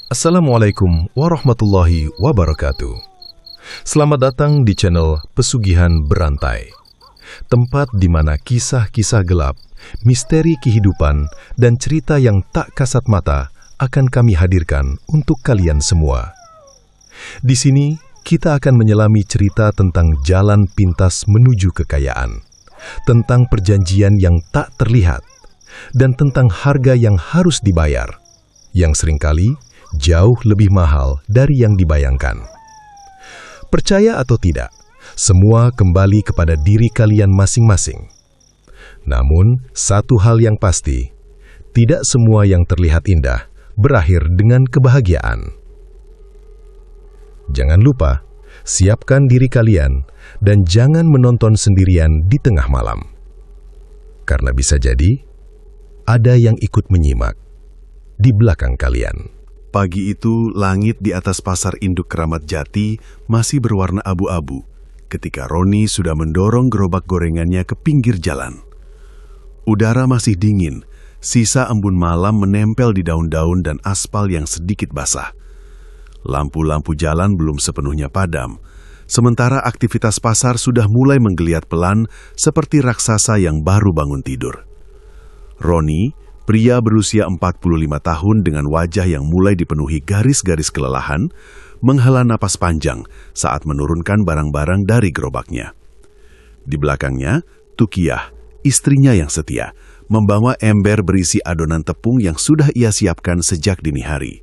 Assalamualaikum warahmatullahi wabarakatuh. Selamat datang di channel Pesugihan Berantai, tempat di mana kisah-kisah gelap, misteri kehidupan, dan cerita yang tak kasat mata akan kami hadirkan untuk kalian semua. Di sini, kita akan menyelami cerita tentang jalan pintas menuju kekayaan, tentang perjanjian yang tak terlihat, dan tentang harga yang harus dibayar, yang seringkali jauh lebih mahal dari yang dibayangkan. Percaya atau tidak, semua kembali kepada diri kalian masing-masing. Namun, satu hal yang pasti, tidak semua yang terlihat indah berakhir dengan kebahagiaan. Jangan lupa, siapkan diri kalian dan jangan menonton sendirian di tengah malam. Karena bisa jadi, ada yang ikut menyimak di belakang kalian. Pagi itu, langit di atas pasar induk Keramat Jati masih berwarna abu-abu ketika Roni sudah mendorong gerobak gorengannya ke pinggir jalan. Udara masih dingin, sisa embun malam menempel di daun-daun dan aspal yang sedikit basah. Lampu-lampu jalan belum sepenuhnya padam, sementara aktivitas pasar sudah mulai menggeliat pelan seperti raksasa yang baru bangun tidur. Roni, pria berusia 45 tahun dengan wajah yang mulai dipenuhi garis-garis kelelahan, menghela napas panjang saat menurunkan barang-barang dari gerobaknya. Di belakangnya, Tukiyah, istrinya yang setia, membawa ember berisi adonan tepung yang sudah ia siapkan sejak dini hari.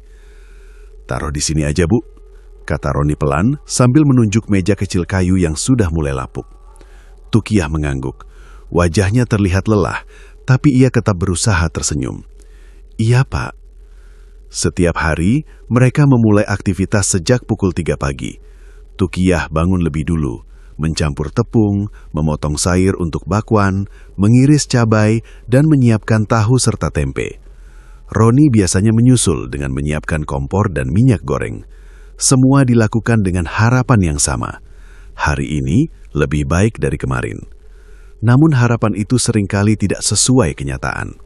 "Taruh di sini aja, Bu," kata Roni pelan sambil menunjuk meja kecil kayu yang sudah mulai lapuk. Tukiyah mengangguk. Wajahnya terlihat lelah, tapi ia tetap berusaha tersenyum. "Iya, Pak." Setiap hari, mereka memulai aktivitas sejak pukul 3 pagi. Tukiyah bangun lebih dulu, mencampur tepung, memotong sayur untuk bakwan, mengiris cabai, dan menyiapkan tahu serta tempe. Roni biasanya menyusul dengan menyiapkan kompor dan minyak goreng. Semua dilakukan dengan harapan yang sama. Hari ini lebih baik dari kemarin. Namun harapan itu seringkali tidak sesuai kenyataan.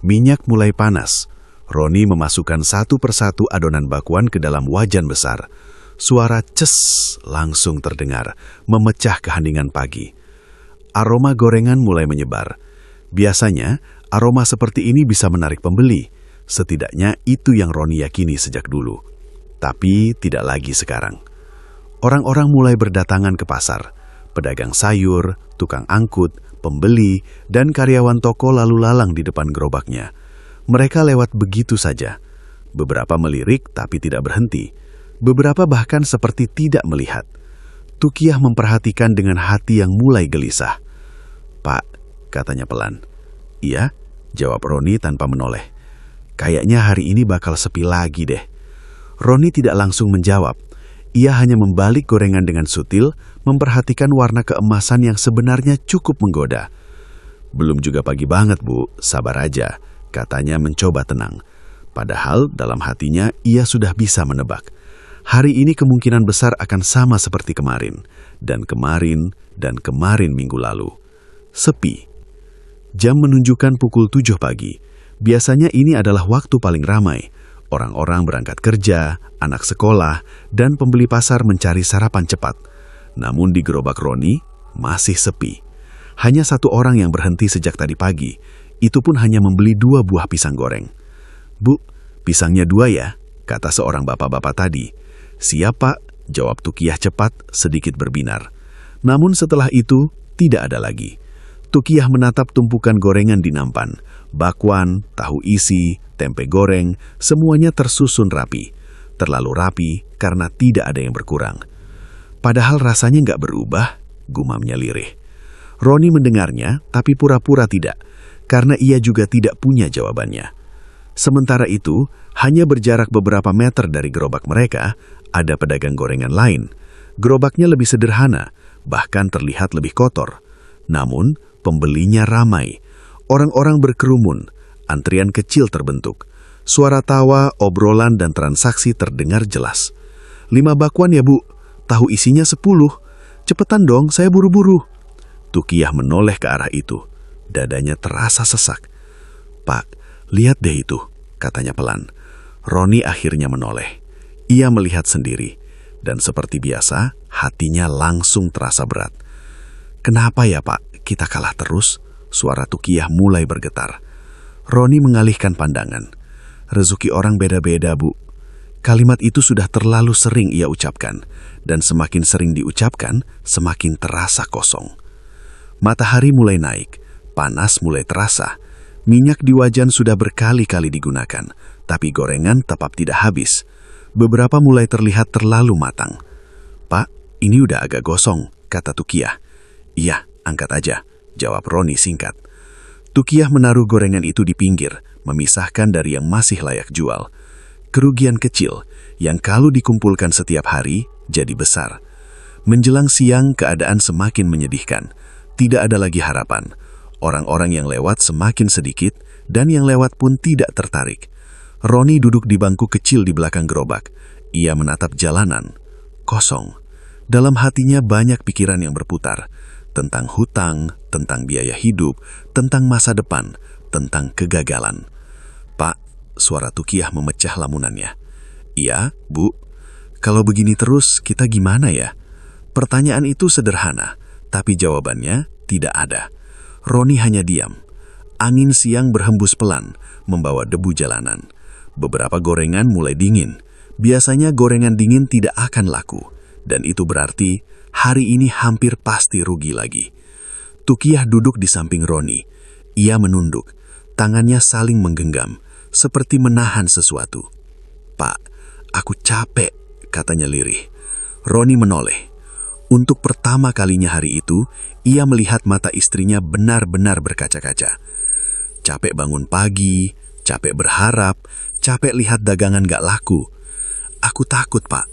Minyak mulai panas. Roni memasukkan satu persatu adonan bakwan ke dalam wajan besar. Suara ces langsung terdengar, memecah keheningan pagi. Aroma gorengan mulai menyebar. Biasanya, aroma seperti ini bisa menarik pembeli. Setidaknya itu yang Roni yakini sejak dulu. Tapi tidak lagi sekarang. Orang-orang mulai berdatangan ke pasar. Pedagang sayur, tukang angkut, pembeli, dan karyawan toko lalu lalang di depan gerobaknya. Mereka lewat begitu saja. Beberapa melirik tapi tidak berhenti. Beberapa bahkan seperti tidak melihat. Tukiyah memperhatikan dengan hati yang mulai gelisah. "Pak," katanya pelan. "Iya," jawab Roni tanpa menoleh. "Kayaknya hari ini bakal sepi lagi deh." Roni tidak langsung menjawab. Ia hanya membalik gorengan dengan sutil, memperhatikan warna keemasan yang sebenarnya cukup menggoda. "Belum juga pagi banget, Bu, sabar aja," katanya mencoba tenang. Padahal dalam hatinya ia sudah bisa menebak. Hari ini kemungkinan besar akan sama seperti kemarin, dan kemarin minggu lalu. Sepi. Jam menunjukkan pukul 7 pagi. Biasanya ini adalah waktu paling ramai. Orang-orang berangkat kerja, anak sekolah, dan pembeli pasar mencari sarapan cepat. Namun di gerobak Roni masih sepi. Hanya satu orang yang berhenti sejak tadi pagi. Itu pun hanya membeli 2 buah pisang goreng. "Bu, pisangnya 2 ya," kata seorang bapak-bapak tadi. "Siap, Pak," jawab Tukiyah cepat, sedikit berbinar. Namun setelah itu, tidak ada lagi. Tukiyah menatap tumpukan gorengan di nampan. Bakwan, tahu isi, tempe goreng, semuanya tersusun rapi. Terlalu rapi karena tidak ada yang berkurang. "Padahal rasanya nggak berubah," gumamnya lirih. Roni mendengarnya, tapi pura-pura tidak, karena ia juga tidak punya jawabannya. Sementara itu, hanya berjarak beberapa meter dari gerobak mereka, ada pedagang gorengan lain. Gerobaknya lebih sederhana, bahkan terlihat lebih kotor. Namun, pembelinya ramai. Orang-orang berkerumun, antrian kecil terbentuk. Suara tawa, obrolan, dan transaksi terdengar jelas. "5 bakwan ya, Bu. Tahu isinya 10. Cepetan dong, saya buru-buru." Tukiyah menoleh ke arah itu. Dadanya terasa sesak. "Pak, lihat deh itu," katanya pelan. Roni akhirnya menoleh. Ia melihat sendiri, dan seperti biasa, hatinya langsung terasa berat. "Kenapa ya, Pak? Kita kalah terus?" Suara Tukiyah mulai bergetar. Roni mengalihkan pandangan. "Rezeki orang beda-beda, Bu." Kalimat itu sudah terlalu sering ia ucapkan, dan semakin sering diucapkan, semakin terasa kosong. Matahari mulai naik, panas mulai terasa. Minyak di wajan sudah berkali-kali digunakan, tapi gorengan tetap tidak habis. Beberapa mulai terlihat terlalu matang. "Pak, ini udah agak gosong," kata Tukiyah. "Iya, angkat aja," jawab Roni singkat. Tukiyah menaruh gorengan itu di pinggir, memisahkan dari yang masih layak jual. Kerugian kecil, yang kalau dikumpulkan setiap hari, jadi besar. Menjelang siang, keadaan semakin menyedihkan. Tidak ada lagi harapan. Orang-orang yang lewat semakin sedikit, dan yang lewat pun tidak tertarik. Roni duduk di bangku kecil di belakang gerobak. Ia menatap jalanan. Kosong. Dalam hatinya banyak pikiran yang berputar. Tentang hutang, tentang biaya hidup, tentang masa depan, tentang kegagalan. "Pak," suara Tukiyah memecah lamunannya. "Iya, Bu. Kalau begini terus, kita gimana ya?" Pertanyaan itu sederhana, tapi jawabannya tidak ada. Roni hanya diam. Angin siang berhembus pelan, membawa debu jalanan. Beberapa gorengan mulai dingin. Biasanya gorengan dingin tidak akan laku, dan itu berarti hari ini hampir pasti rugi lagi. Tukiyah duduk di samping Roni. Ia menunduk, tangannya saling menggenggam, seperti menahan sesuatu. "Pak, aku capek," katanya lirih. Roni menoleh. Untuk pertama kalinya hari itu, ia melihat mata istrinya benar-benar berkaca-kaca. Capek bangun pagi, capek berharap, capek lihat dagangan gak laku. "Aku takut, Pak."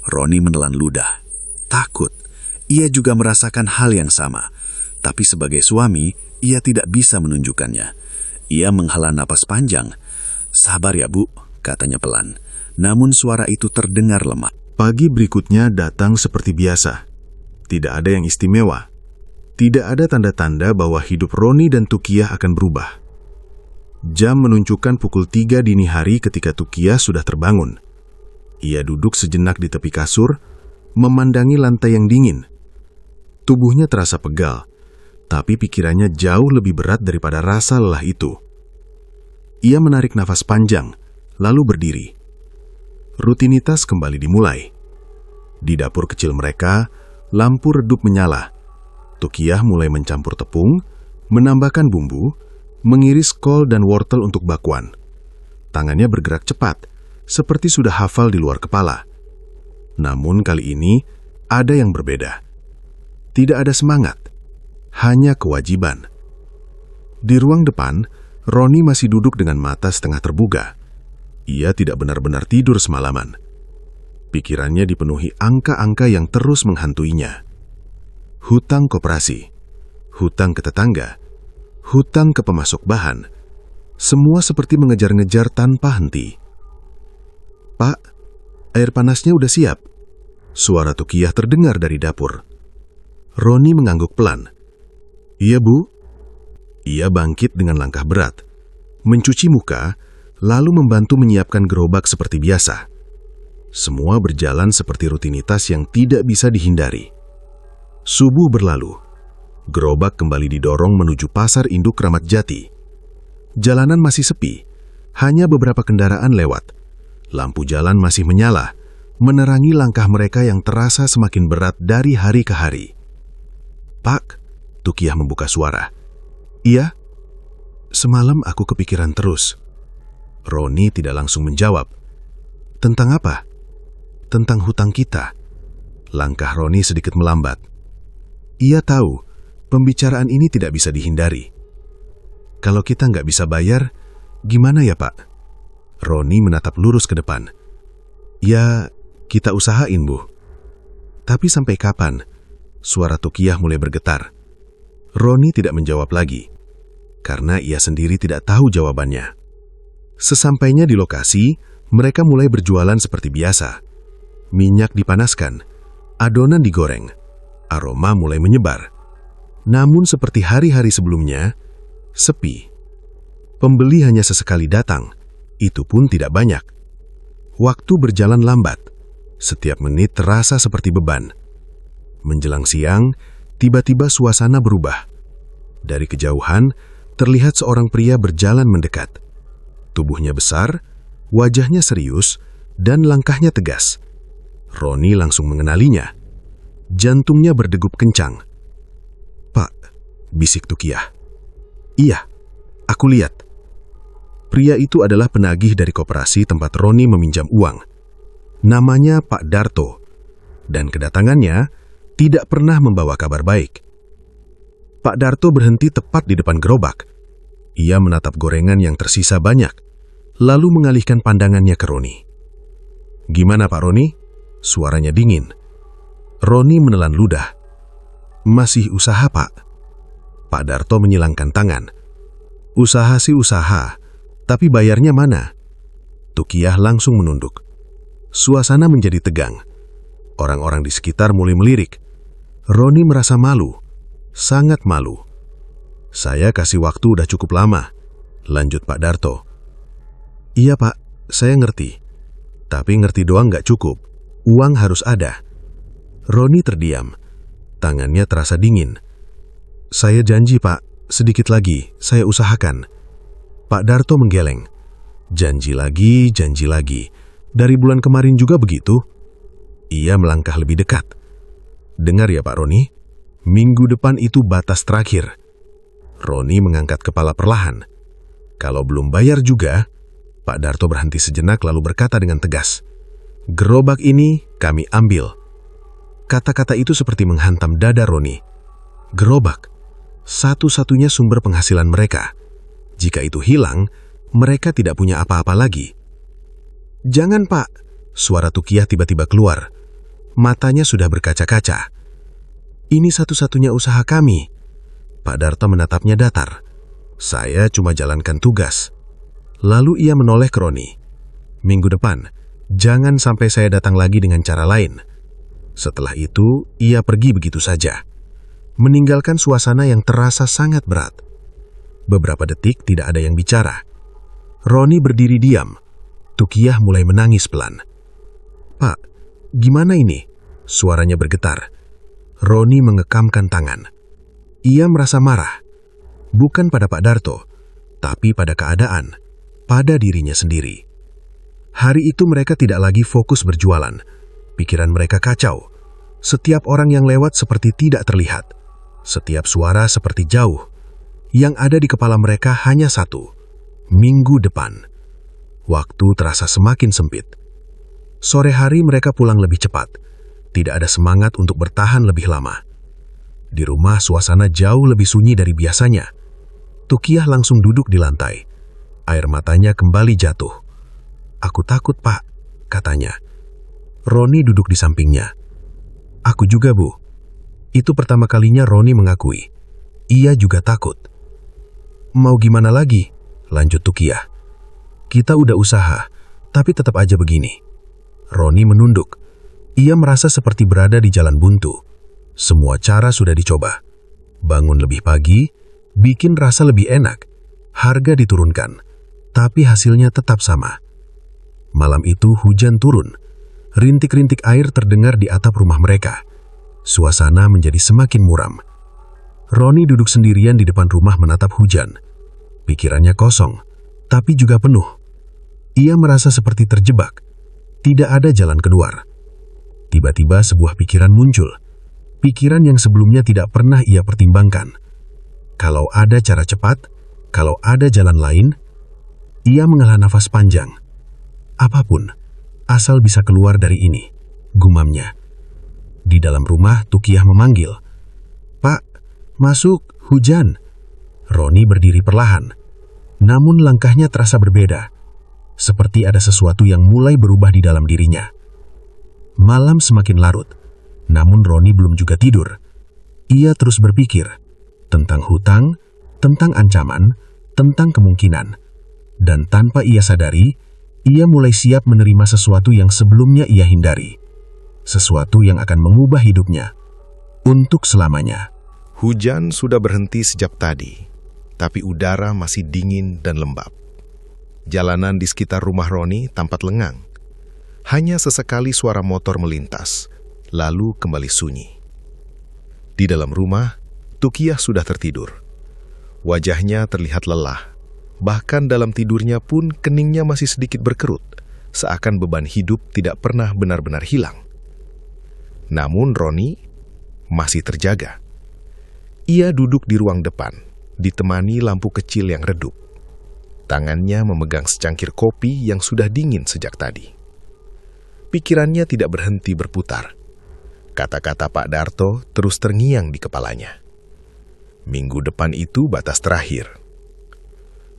Roni menelan ludah. Takut. Ia juga merasakan hal yang sama. Tapi sebagai suami, ia tidak bisa menunjukkannya. Ia menghela napas panjang. "Sabar ya, Bu," katanya pelan. Namun suara itu terdengar lemah. Pagi berikutnya datang seperti biasa. Tidak ada yang istimewa. Tidak ada tanda-tanda bahwa hidup Roni dan Tukiyah akan berubah. Jam menunjukkan pukul 3 dini hari ketika Tukiyah sudah terbangun. Ia duduk sejenak di tepi kasur, memandangi lantai yang dingin. Tubuhnya terasa pegal, tapi pikirannya jauh lebih berat daripada rasa lelah itu. Ia menarik nafas panjang, lalu berdiri. Rutinitas kembali dimulai. Di dapur kecil mereka, lampu redup menyala. Tukiyah mulai mencampur tepung, menambahkan bumbu, mengiris kol dan wortel untuk bakwan. Tangannya bergerak cepat, seperti sudah hafal di luar kepala. Namun kali ini, ada yang berbeda. Tidak ada semangat, hanya kewajiban. Di ruang depan, Roni masih duduk dengan mata setengah terbuka. Ia tidak benar-benar tidur semalaman. Pikirannya dipenuhi angka-angka yang terus menghantuinya. Hutang koperasi, hutang ke tetangga, hutang ke pemasok bahan. Semua seperti mengejar-ngejar tanpa henti. "Pak, air panasnya udah siap." Suara Tukiyah terdengar dari dapur. Roni mengangguk pelan. "Iya, Bu." Ia bangkit dengan langkah berat, mencuci muka, lalu membantu menyiapkan gerobak seperti biasa. Semua berjalan seperti rutinitas yang tidak bisa dihindari. Subuh berlalu. Gerobak kembali didorong menuju pasar induk Kramat Jati. Jalanan masih sepi, hanya beberapa kendaraan lewat. Lampu jalan masih menyala, menerangi langkah mereka yang terasa semakin berat dari hari ke hari. "Pak," Tukiyah membuka suara. "Iya, semalam aku kepikiran terus." Roni tidak langsung menjawab. "Tentang apa?" "Tentang hutang kita." Langkah Roni sedikit melambat. Ia tahu, pembicaraan ini tidak bisa dihindari. "Kalau kita nggak bisa bayar, gimana ya, Pak?" Roni menatap lurus ke depan. "Ya, kita usahain, Bu." "Tapi sampai kapan?" Suara Tukiyah mulai bergetar. Roni tidak menjawab lagi, karena ia sendiri tidak tahu jawabannya. Sesampainya di lokasi, mereka mulai berjualan seperti biasa. Minyak dipanaskan, adonan digoreng, aroma mulai menyebar. Namun seperti hari-hari sebelumnya, sepi. Pembeli hanya sesekali datang, itu pun tidak banyak. Waktu berjalan lambat. Setiap menit terasa seperti beban. Menjelang siang, tiba-tiba suasana berubah. Dari kejauhan, terlihat seorang pria berjalan mendekat. Tubuhnya besar, wajahnya serius, dan langkahnya tegas. Roni langsung mengenalinya. Jantungnya berdegup kencang. "Pak," bisik Tukiyah. "Iya, aku lihat." Pria itu adalah penagih dari koperasi tempat Roni meminjam uang. Namanya Pak Darto, dan kedatangannya tidak pernah membawa kabar baik. Pak Darto berhenti tepat di depan gerobak. Ia menatap gorengan yang tersisa banyak, lalu mengalihkan pandangannya ke Roni. "Gimana Pak Roni?" Suaranya dingin. Roni menelan ludah. "Masih usaha, Pak." Pak Darto menyilangkan tangan. "Usaha sih usaha, tapi bayarnya mana?" Tukiyah langsung menunduk. Suasana menjadi tegang. Orang-orang di sekitar mulai melirik. Roni merasa malu, sangat malu. "Saya kasih waktu udah cukup lama," lanjut Pak Darto. "Iya Pak, saya ngerti. Tapi ngerti doang nggak cukup. Uang harus ada." Roni terdiam. Tangannya terasa dingin. "Saya janji Pak, sedikit lagi, saya usahakan." Pak Darto menggeleng. Janji lagi. Dari bulan kemarin juga begitu." Ia melangkah lebih dekat. "Dengar ya Pak Roni, minggu depan itu batas terakhir." Roni mengangkat kepala perlahan. "Kalau belum bayar juga..." Pak Darto berhenti sejenak lalu berkata dengan tegas, "Gerobak ini kami ambil." Kata-kata itu seperti menghantam dada Roni. Gerobak, satu-satunya sumber penghasilan mereka. Jika itu hilang, mereka tidak punya apa-apa lagi. "Jangan Pak," suara Tukiyah tiba-tiba keluar. Matanya sudah berkaca-kaca. "Ini satu-satunya usaha kami." Pak Darto menatapnya datar. "Saya cuma jalankan tugas." Lalu ia menoleh ke Roni. "Minggu depan, jangan sampai saya datang lagi dengan cara lain." Setelah itu, ia pergi begitu saja, meninggalkan suasana yang terasa sangat berat. Beberapa detik tidak ada yang bicara. Roni berdiri diam. Tukiyah mulai menangis pelan. "Pak, gimana ini?" Suaranya bergetar. Roni mengekamkan tangan. Ia merasa marah. Bukan pada Pak Darto, tapi pada keadaan, pada dirinya sendiri. Hari itu mereka tidak lagi fokus berjualan. Pikiran mereka kacau. Setiap orang yang lewat seperti tidak terlihat. Setiap suara seperti jauh. Yang ada di kepala mereka hanya satu: minggu depan. Waktu terasa semakin sempit. Sore hari mereka pulang lebih cepat. Tidak ada semangat untuk bertahan lebih lama. Di rumah suasana jauh lebih sunyi dari biasanya. Tukiyah langsung duduk di lantai. Air matanya kembali jatuh. "Aku takut, Pak," katanya. Roni duduk di sampingnya. "Aku juga, Bu." Itu pertama kalinya Roni mengakui. Ia juga takut. "Mau gimana lagi?" lanjut Tukiyah. "Kita udah usaha, tapi tetap aja begini." Roni menunduk. Ia merasa seperti berada di jalan buntu. Semua cara sudah dicoba. Bangun lebih pagi, bikin rasa lebih enak, harga diturunkan, tapi hasilnya tetap sama. Malam itu hujan turun. Rintik-rintik air terdengar di atap rumah mereka. Suasana menjadi semakin muram. Roni duduk sendirian di depan rumah menatap hujan. Pikirannya kosong, tapi juga penuh. Ia merasa seperti terjebak. Tidak ada jalan keluar. Tiba-tiba sebuah pikiran muncul. Pikiran yang sebelumnya tidak pernah ia pertimbangkan. Kalau ada cara cepat, kalau ada jalan lain, ia menghela nafas panjang. Apapun, asal bisa keluar dari ini, gumamnya. Di dalam rumah, Tukiyah memanggil, "Pak, masuk, hujan." Roni berdiri perlahan, namun langkahnya terasa berbeda, seperti ada sesuatu yang mulai berubah di dalam dirinya. Malam semakin larut, namun Roni belum juga tidur. Ia terus berpikir tentang hutang, tentang ancaman, tentang kemungkinan. Dan tanpa ia sadari, ia mulai siap menerima sesuatu yang sebelumnya ia hindari. Sesuatu yang akan mengubah hidupnya untuk selamanya. Hujan sudah berhenti sejak tadi, tapi udara masih dingin dan lembab. Jalanan di sekitar rumah Roni tampak lengang. Hanya sesekali suara motor melintas, lalu kembali sunyi. Di dalam rumah, Tukiyah sudah tertidur. Wajahnya terlihat lelah. Bahkan dalam tidurnya pun keningnya masih sedikit berkerut, seakan beban hidup tidak pernah benar-benar hilang. Namun Roni masih terjaga. Ia duduk di ruang depan, ditemani lampu kecil yang redup. Tangannya memegang secangkir kopi yang sudah dingin sejak tadi. Pikirannya tidak berhenti berputar. Kata-kata Pak Darto terus terngiang di kepalanya. Minggu depan itu batas terakhir.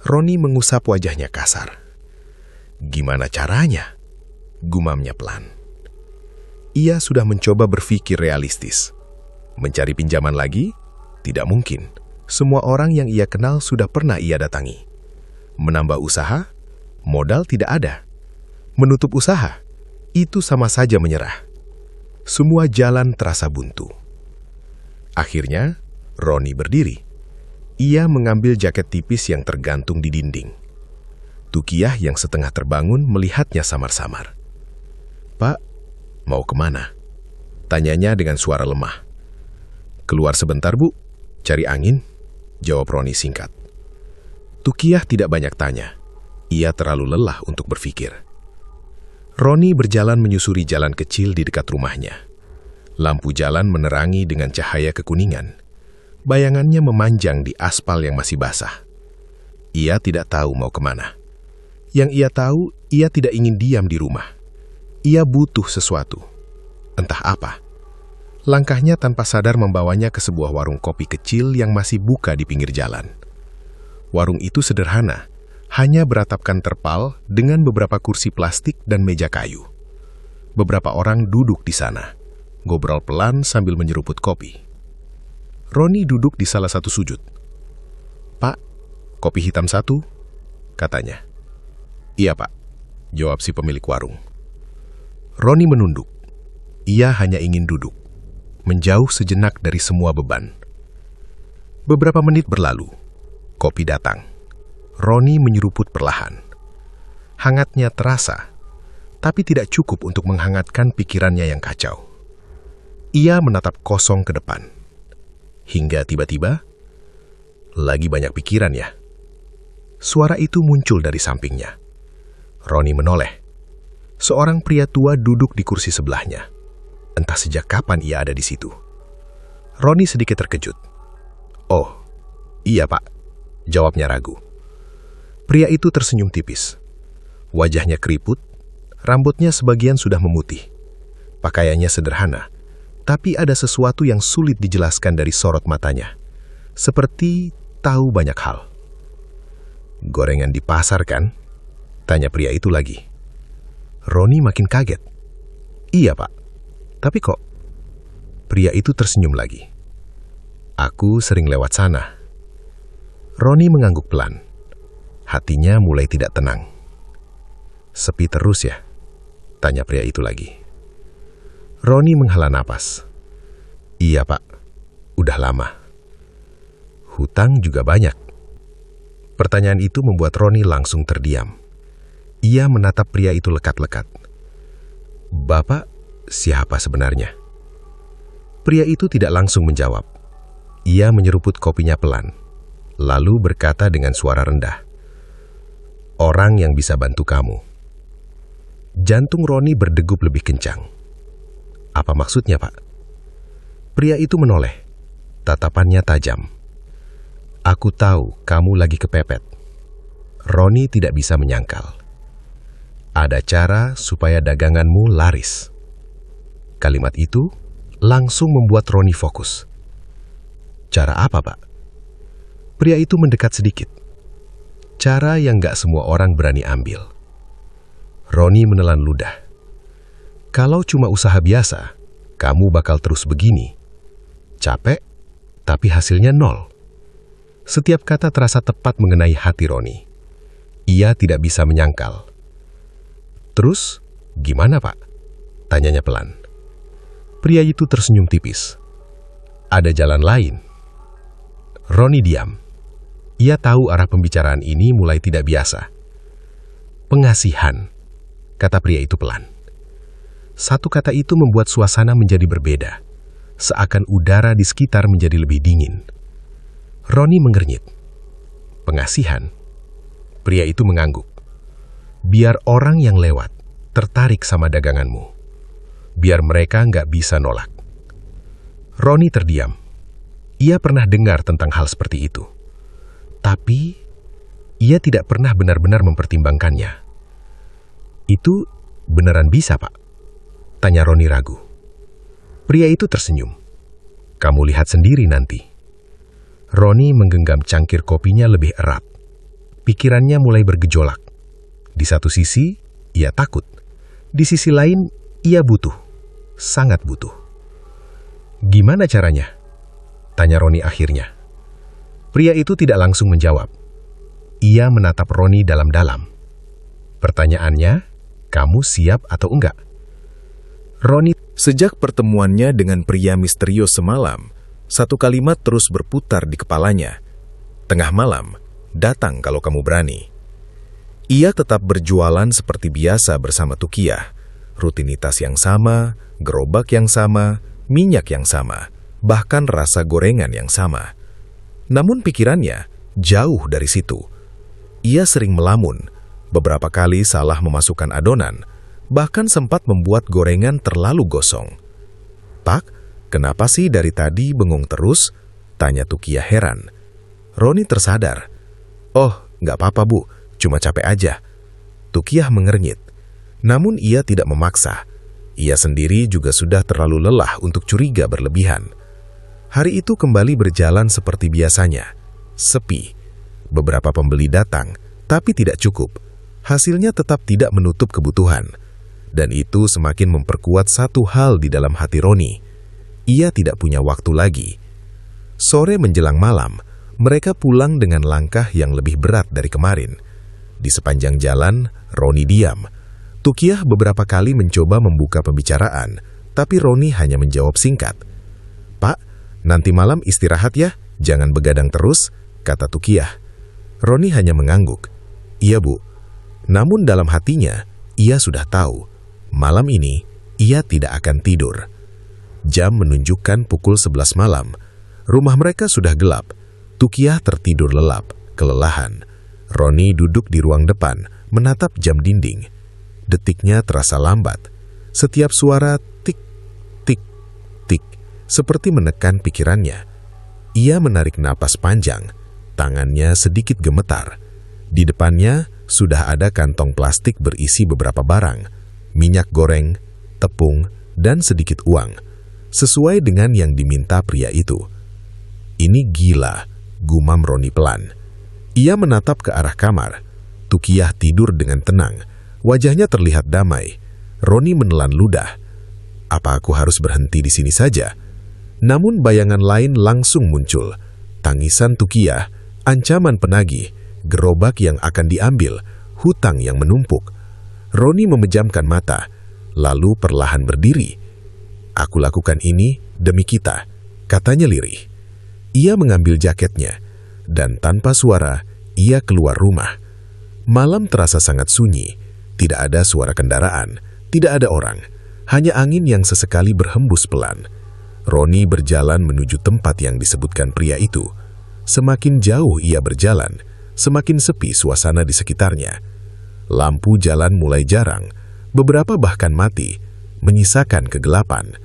Roni mengusap wajahnya kasar. Gimana caranya? Gumamnya pelan. Ia sudah mencoba berpikir realistis. Mencari pinjaman lagi? Tidak mungkin. Semua orang yang ia kenal sudah pernah ia datangi. Menambah usaha? Modal tidak ada. Menutup usaha? Itu sama saja menyerah. Semua jalan terasa buntu. Akhirnya, Roni berdiri. Ia mengambil jaket tipis yang tergantung di dinding. Tukiyah yang setengah terbangun melihatnya samar-samar. "Pak, mau kemana?" Tanyanya dengan suara lemah. "Keluar sebentar, Bu. Cari angin," jawab Roni singkat. Tukiyah tidak banyak tanya. Ia terlalu lelah untuk berpikir. Roni berjalan menyusuri jalan kecil di dekat rumahnya. Lampu jalan menerangi dengan cahaya kekuningan. Bayangannya memanjang di aspal yang masih basah. Ia tidak tahu mau kemana. Yang ia tahu, ia tidak ingin diam di rumah. Ia butuh sesuatu. Entah apa. Langkahnya tanpa sadar membawanya ke sebuah warung kopi kecil yang masih buka di pinggir jalan. Warung itu sederhana, hanya beratapkan terpal dengan beberapa kursi plastik dan meja kayu. Beberapa orang duduk di sana, ngobrol pelan sambil menyeruput kopi. Roni duduk di salah satu sudut. "Pak, kopi hitam 1," katanya. "Iya, Pak," jawab si pemilik warung. Roni menunduk. Ia hanya ingin duduk, menjauh sejenak dari semua beban. Beberapa menit berlalu, kopi datang. Roni menyeruput perlahan. Hangatnya terasa, tapi tidak cukup untuk menghangatkan pikirannya yang kacau. Ia menatap kosong ke depan. Hingga tiba-tiba, "Lagi banyak pikiran ya?" Suara itu muncul dari sampingnya. Roni menoleh. Seorang pria tua duduk di kursi sebelahnya. Entah sejak kapan ia ada di situ. Roni sedikit terkejut. "Oh, iya Pak," jawabnya ragu. Pria itu tersenyum tipis. Wajahnya keriput, rambutnya sebagian sudah memutih. Pakaiannya sederhana, tapi ada sesuatu yang sulit dijelaskan dari sorot matanya. Seperti tahu banyak hal. "Gorengan di pasar kan?" tanya pria itu lagi. Roni makin kaget. "Iya Pak, tapi kok..." Pria itu tersenyum lagi. "Aku sering lewat sana." Roni mengangguk pelan. Hatinya mulai tidak tenang. "Sepi terus ya?" tanya pria itu lagi. Roni menghela napas. "Iya Pak, udah lama." "Hutang juga banyak?" Pertanyaan itu membuat Roni langsung terdiam. Ia menatap pria itu lekat-lekat. "Bapak siapa sebenarnya?" Pria itu tidak langsung menjawab. Ia menyeruput kopinya pelan, lalu berkata dengan suara rendah, "Orang yang bisa bantu kamu." Jantung Roni berdegup lebih kencang. "Apa maksudnya, Pak?" Pria itu menoleh. Tatapannya tajam. "Aku tahu kamu lagi kepepet." Roni tidak bisa menyangkal. "Ada cara supaya daganganmu laris." Kalimat itu langsung membuat Roni fokus. "Cara apa, Pak?" Pria itu mendekat sedikit. Cara yang gak semua orang berani ambil. Roni menelan ludah. "Kalau cuma usaha biasa, kamu bakal terus begini. Capek, tapi hasilnya nol." Setiap kata terasa tepat mengenai hati Roni. Ia tidak bisa menyangkal. "Terus, gimana Pak?" tanyanya pelan. Pria itu tersenyum tipis. "Ada jalan lain." Roni diam. Ia tahu arah pembicaraan ini mulai tidak biasa. "Pengasihan," kata pria itu pelan. Satu kata itu membuat suasana menjadi berbeda, seakan udara di sekitar menjadi lebih dingin. Roni mengernyit. Pengasihan. Pria itu mengangguk. Biar orang yang lewat tertarik sama daganganmu. Biar mereka nggak bisa nolak. Roni terdiam. Ia pernah dengar tentang hal seperti itu. Tapi, ia tidak pernah benar-benar mempertimbangkannya. Itu beneran bisa, Pak? Tanya Roni ragu. Pria itu tersenyum. Kamu lihat sendiri nanti. Roni menggenggam cangkir kopinya lebih erat. Pikirannya mulai bergejolak. Di satu sisi, ia takut. Di sisi lain, ia butuh. Sangat butuh. Gimana caranya? Tanya Roni akhirnya. Pria itu tidak langsung menjawab. Ia menatap Roni dalam-dalam. Pertanyaannya, kamu siap atau enggak? Roni, sejak pertemuannya dengan pria misterius semalam, satu kalimat terus berputar di kepalanya. Tengah malam, datang kalau kamu berani. Ia tetap berjualan seperti biasa bersama Tukiah. Rutinitas yang sama, gerobak yang sama, minyak yang sama, bahkan rasa gorengan yang sama. Namun pikirannya jauh dari situ. Ia sering melamun, beberapa kali salah memasukkan adonan, bahkan sempat membuat gorengan terlalu gosong. Pak, kenapa sih dari tadi bengong terus? Tanya Tukiah heran. Roni tersadar. Oh, nggak apa-apa Bu, cuma capek aja. Tukiah mengernyit. Namun ia tidak memaksa. Ia sendiri juga sudah terlalu lelah untuk curiga berlebihan. Hari itu kembali berjalan seperti biasanya. Sepi. Beberapa pembeli datang, tapi tidak cukup. Hasilnya tetap tidak menutup kebutuhan. Dan itu semakin memperkuat satu hal di dalam hati Roni. Ia tidak punya waktu lagi. Sore menjelang malam, mereka pulang dengan langkah yang lebih berat dari kemarin. Di sepanjang jalan, Roni diam. Tukiah beberapa kali mencoba membuka pembicaraan, tapi Roni hanya menjawab singkat. Pak, nanti malam istirahat ya, jangan begadang terus, kata Tukiah. Roni hanya mengangguk. Iya Bu. Namun dalam hatinya, ia sudah tahu, malam ini ia tidak akan tidur. Jam menunjukkan pukul 11 malam. Rumah mereka sudah gelap. Tukiah tertidur lelap, kelelahan. Roni duduk di ruang depan, menatap jam dinding. Detiknya terasa lambat. Setiap suara tik, tik, tik, seperti menekan pikirannya. Ia menarik napas panjang. Tangannya sedikit gemetar. Di depannya sudah ada kantong plastik berisi beberapa barang. Minyak goreng, tepung, dan sedikit uang. Sesuai dengan yang diminta pria itu. Ini gila, gumam Roni pelan. Ia menatap ke arah kamar. Tukiah tidur dengan tenang. Wajahnya terlihat damai. Roni menelan ludah. Apa aku harus berhenti di sini saja? Namun bayangan lain langsung muncul. Tangisan Tukiah, ancaman penagih, gerobak yang akan diambil, hutang yang menumpuk. Roni memejamkan mata, lalu perlahan berdiri. Aku lakukan ini demi kita, katanya lirih. Ia mengambil jaketnya, dan tanpa suara, ia keluar rumah. Malam terasa sangat sunyi, tidak ada suara kendaraan, tidak ada orang, hanya angin yang sesekali berhembus pelan. Roni berjalan menuju tempat yang disebutkan pria itu. Semakin jauh ia berjalan, semakin sepi suasana di sekitarnya. Lampu jalan mulai jarang, beberapa bahkan mati, menyisakan kegelapan.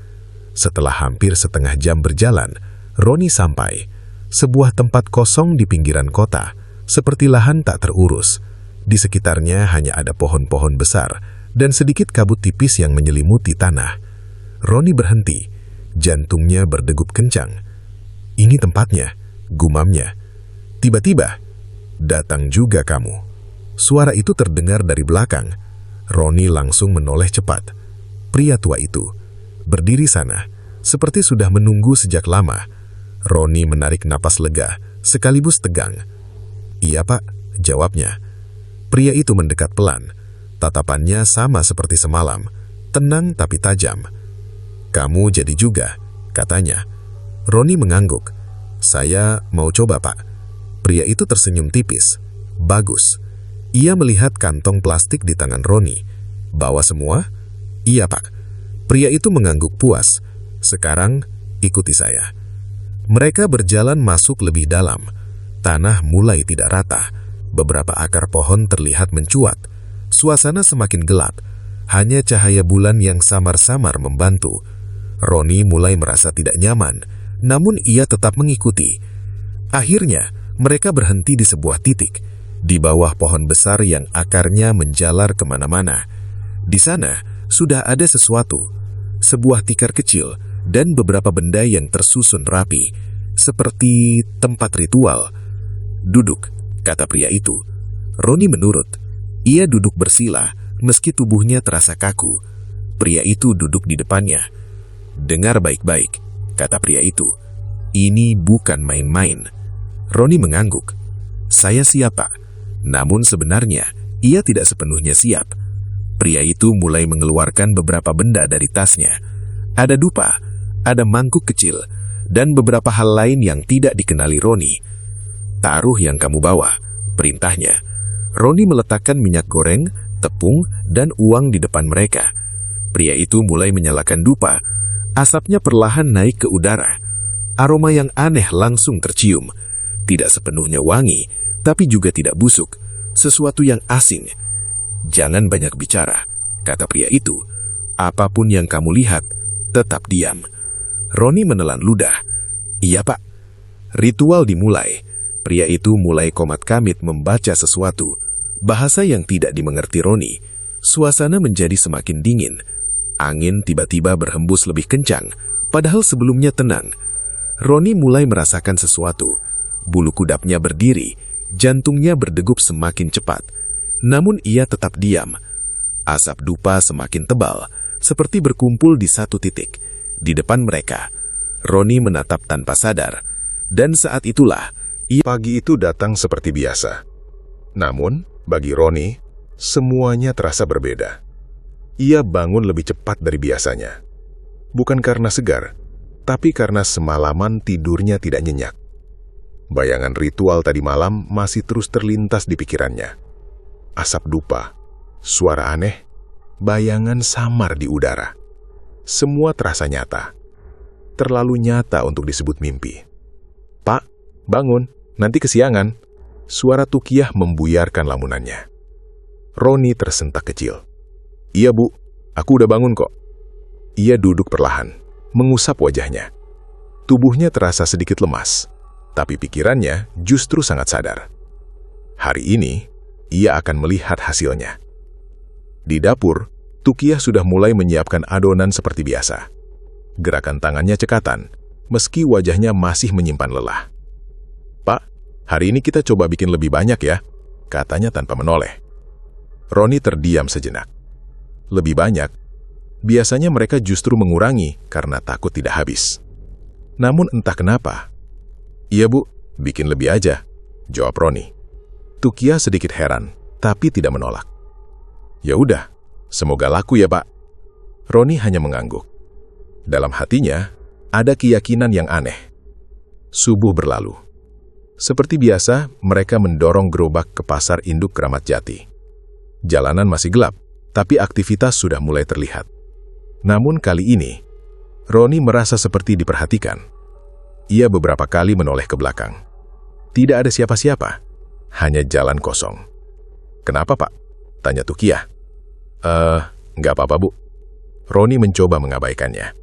Setelah hampir setengah jam berjalan, Roni sampai. Sebuah tempat kosong di pinggiran kota, seperti lahan tak terurus. Di sekitarnya hanya ada pohon-pohon besar dan sedikit kabut tipis yang menyelimuti tanah. Roni berhenti, jantungnya berdegup kencang. Ini tempatnya, gumamnya. Tiba-tiba, datang juga kamu. Suara itu terdengar dari belakang. Roni langsung menoleh cepat. Pria tua itu berdiri sana, seperti sudah menunggu sejak lama. Roni menarik napas lega, sekaligus tegang. Iya Pak, jawabnya. Pria itu mendekat pelan. Tatapannya sama seperti semalam, tenang tapi tajam. Kamu jadi juga, katanya. Roni mengangguk. Saya mau coba Pak. Pria itu tersenyum tipis. Bagus. Ia melihat kantong plastik di tangan Roni. Bawa semua? Iya Pak. Pria itu mengangguk puas. "Sekarang, ikuti saya." Mereka berjalan masuk lebih dalam. Tanah mulai tidak rata. Beberapa akar pohon terlihat mencuat. Suasana semakin gelap. Hanya cahaya bulan yang samar-samar membantu. Roni mulai merasa tidak nyaman, namun ia tetap mengikuti. Akhirnya, mereka berhenti di sebuah titik, di bawah pohon besar yang akarnya menjalar kemana-mana. Di sana, sudah ada sesuatu, sebuah tikar kecil dan beberapa benda yang tersusun rapi, seperti tempat ritual. "Duduk," kata pria itu. Roni menurut. Ia duduk bersila, meski tubuhnya terasa kaku. Pria itu duduk di depannya. "Dengar baik-baik," kata pria itu. "Ini bukan main-main." Roni mengangguk. "Saya siap, Pak." Namun sebenarnya, ia tidak sepenuhnya siap. Pria itu mulai mengeluarkan beberapa benda dari tasnya. Ada dupa, ada mangkuk kecil, dan beberapa hal lain yang tidak dikenali Roni. "Taruh yang kamu bawa," perintahnya. Roni meletakkan minyak goreng, tepung, dan uang di depan mereka. Pria itu mulai menyalakan dupa. Asapnya perlahan naik ke udara. Aroma yang aneh langsung tercium. Tidak sepenuhnya wangi, tapi juga tidak busuk. Sesuatu yang asing. "Jangan banyak bicara," kata pria itu. "Apapun yang kamu lihat, tetap diam." Roni menelan ludah. "Iya, Pak." Ritual dimulai. Pria itu mulai komat-kamit membaca sesuatu. Bahasa yang tidak dimengerti Roni. Suasana menjadi semakin dingin. Angin tiba-tiba berhembus lebih kencang, padahal sebelumnya tenang. Roni mulai merasakan sesuatu. Bulu kudapnya berdiri, jantungnya berdegup semakin cepat. Namun ia tetap diam. Asap dupa semakin tebal, seperti berkumpul di satu titik. Di depan mereka, Roni menatap tanpa sadar. Dan saat itulah, Pagi itu datang seperti biasa. Namun, bagi Roni, semuanya terasa berbeda. Ia bangun lebih cepat dari biasanya. Bukan karena segar, tapi karena semalaman tidurnya tidak nyenyak. Bayangan ritual tadi malam masih terus terlintas di pikirannya. Asap dupa, suara aneh, bayangan samar di udara. Semua terasa nyata. Terlalu nyata untuk disebut mimpi. "Pak, bangun, nanti kesiangan." Suara Tukiyah membuyarkan lamunannya. Roni tersentak kecil. "Iya, Bu, aku udah bangun kok." Ia duduk perlahan, mengusap wajahnya. Tubuhnya terasa sedikit lemas, tapi pikirannya justru sangat sadar. Hari ini, ia akan melihat hasilnya. Di dapur, Tukiyah sudah mulai menyiapkan adonan seperti biasa. Gerakan tangannya cekatan, meski wajahnya masih menyimpan lelah. "Pak, hari ini kita coba bikin lebih banyak ya," katanya tanpa menoleh. Roni terdiam sejenak. Lebih banyak? Biasanya mereka justru mengurangi karena takut tidak habis. Namun entah kenapa. "Iya, Bu, bikin lebih aja," jawab Roni. Tukiyah sedikit heran, tapi tidak menolak. "Ya udah, semoga laku ya, Pak." Roni hanya mengangguk. Dalam hatinya, ada keyakinan yang aneh. Subuh berlalu. Seperti biasa, mereka mendorong gerobak ke pasar induk Kramat Jati. Jalanan masih gelap, tapi aktivitas sudah mulai terlihat. Namun kali ini, Roni merasa seperti diperhatikan. Ia beberapa kali menoleh ke belakang. Tidak ada siapa-siapa, hanya jalan kosong. "Kenapa, Pak?" tanya Tukiyah. Nggak apa-apa, Bu." Roni mencoba mengabaikannya.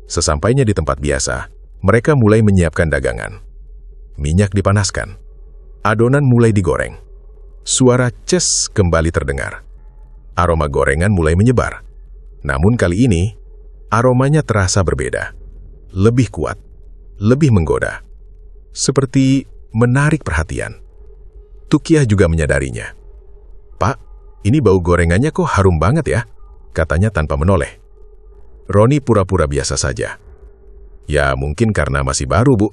Sesampainya di tempat biasa, mereka mulai menyiapkan dagangan. Minyak dipanaskan. Adonan mulai digoreng. Suara ces kembali terdengar. Aroma gorengan mulai menyebar. Namun kali ini, aromanya terasa berbeda. Lebih kuat, lebih menggoda. Seperti menarik perhatian. Tukiyah juga menyadarinya. "Pak, ini bau gorengannya kok harum banget ya?" katanya tanpa menoleh. Roni pura-pura biasa saja. "Ya mungkin karena masih baru, Bu."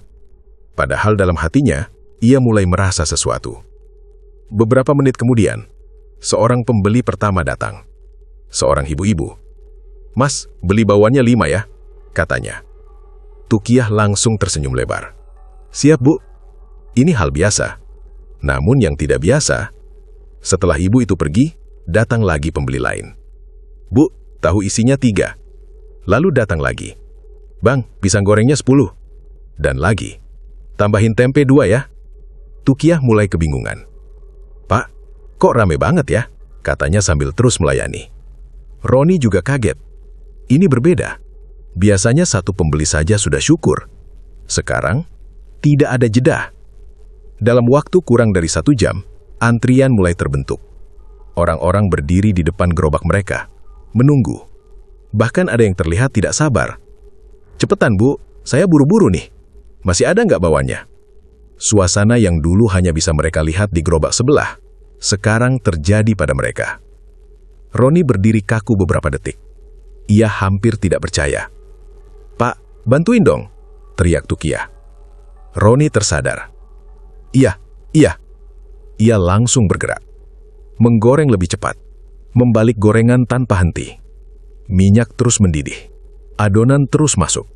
Padahal dalam hatinya, ia mulai merasa sesuatu. Beberapa menit kemudian, seorang pembeli pertama datang. Seorang ibu-ibu. "Mas, beli bawangnya 5 ya," katanya. Tukiyah langsung tersenyum lebar. "Siap, Bu." Ini hal biasa. Namun yang tidak biasa, setelah ibu itu pergi, datang lagi pembeli lain. "Bu, tahu isinya 3. Lalu datang lagi. Bang, pisang gorengnya 10. Dan lagi. Tambahin tempe 2 ya. Tukiah mulai kebingungan. Pak, kok rame banget ya? Katanya sambil terus melayani. Roni juga kaget. Ini berbeda. Biasanya satu pembeli saja sudah syukur. Sekarang, tidak ada jeda. Dalam waktu kurang dari 1 jam, antrian mulai terbentuk. Orang-orang berdiri di depan gerobak mereka, menunggu. Bahkan ada yang terlihat tidak sabar. Cepetan Bu, saya buru-buru nih. Masih ada nggak bawahnya? Suasana yang dulu hanya bisa mereka lihat di gerobak sebelah, sekarang terjadi pada mereka. Roni berdiri kaku beberapa detik. Ia hampir tidak percaya. Pak, bantuin dong, teriak Tukiah. Roni tersadar. Iya. Ia langsung bergerak. Menggoreng lebih cepat. Membalik gorengan tanpa henti. Minyak terus mendidih. Adonan terus masuk.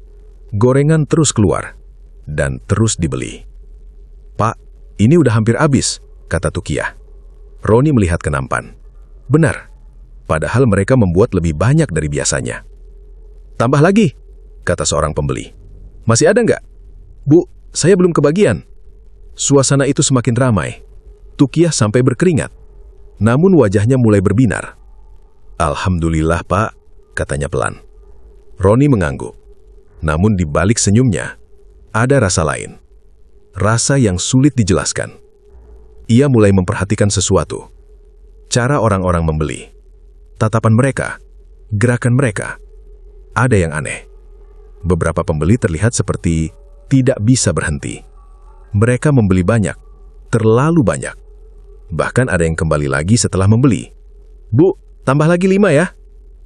Gorengan terus keluar. Dan terus dibeli. Pak, ini udah hampir habis, kata Tukiah. Roni melihat ke nampan. Benar. Padahal mereka membuat lebih banyak dari biasanya. Tambah lagi, kata seorang pembeli. Masih ada nggak? Bu, saya belum kebagian. Suasana itu semakin ramai. Tukiah sampai berkeringat. Namun wajahnya mulai berbinar. Alhamdulillah Pak, katanya pelan. Roni mengangguk. Namun di balik senyumnya, ada rasa lain. Rasa yang sulit dijelaskan. Ia mulai memperhatikan sesuatu. Cara orang-orang membeli. Tatapan mereka. Gerakan mereka. Ada yang aneh. Beberapa pembeli terlihat seperti tidak bisa berhenti. Mereka membeli banyak. Terlalu banyak. Bahkan ada yang kembali lagi setelah membeli. Bu, tambah lagi 5 ya.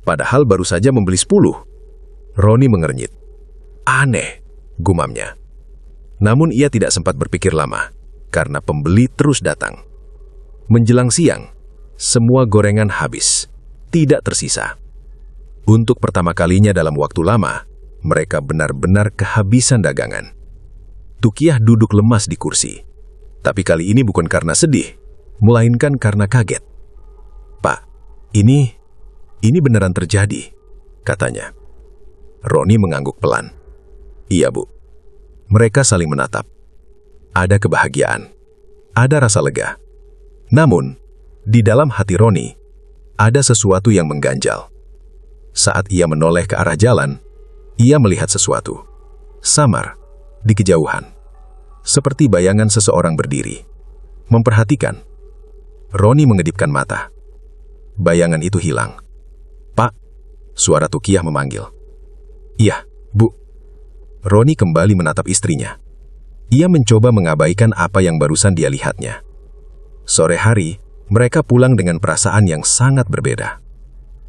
Padahal baru saja membeli 10. Roni mengernyit. Aneh, gumamnya. Namun ia tidak sempat berpikir lama, karena pembeli terus datang. Menjelang siang, semua gorengan habis, tidak tersisa. Untuk pertama kalinya dalam waktu lama, mereka benar-benar kehabisan dagangan. Tukiah duduk lemas di kursi. Tapi kali ini bukan karena sedih, melainkan karena kaget. Pak, ini beneran terjadi, katanya. Roni mengangguk pelan. Iya, Bu. Mereka saling menatap. Ada kebahagiaan. Ada rasa lega. Namun, di dalam hati Roni, ada sesuatu yang mengganjal. Saat ia menoleh ke arah jalan, ia melihat sesuatu. Samar, di kejauhan. Seperti bayangan seseorang berdiri. Memperhatikan. Roni mengedipkan mata. Bayangan itu hilang. Pak, suara Tukiah memanggil. Iya, Bu. Roni kembali menatap istrinya. Ia mencoba mengabaikan apa yang barusan dia lihatnya. Sore hari, mereka pulang dengan perasaan yang sangat berbeda.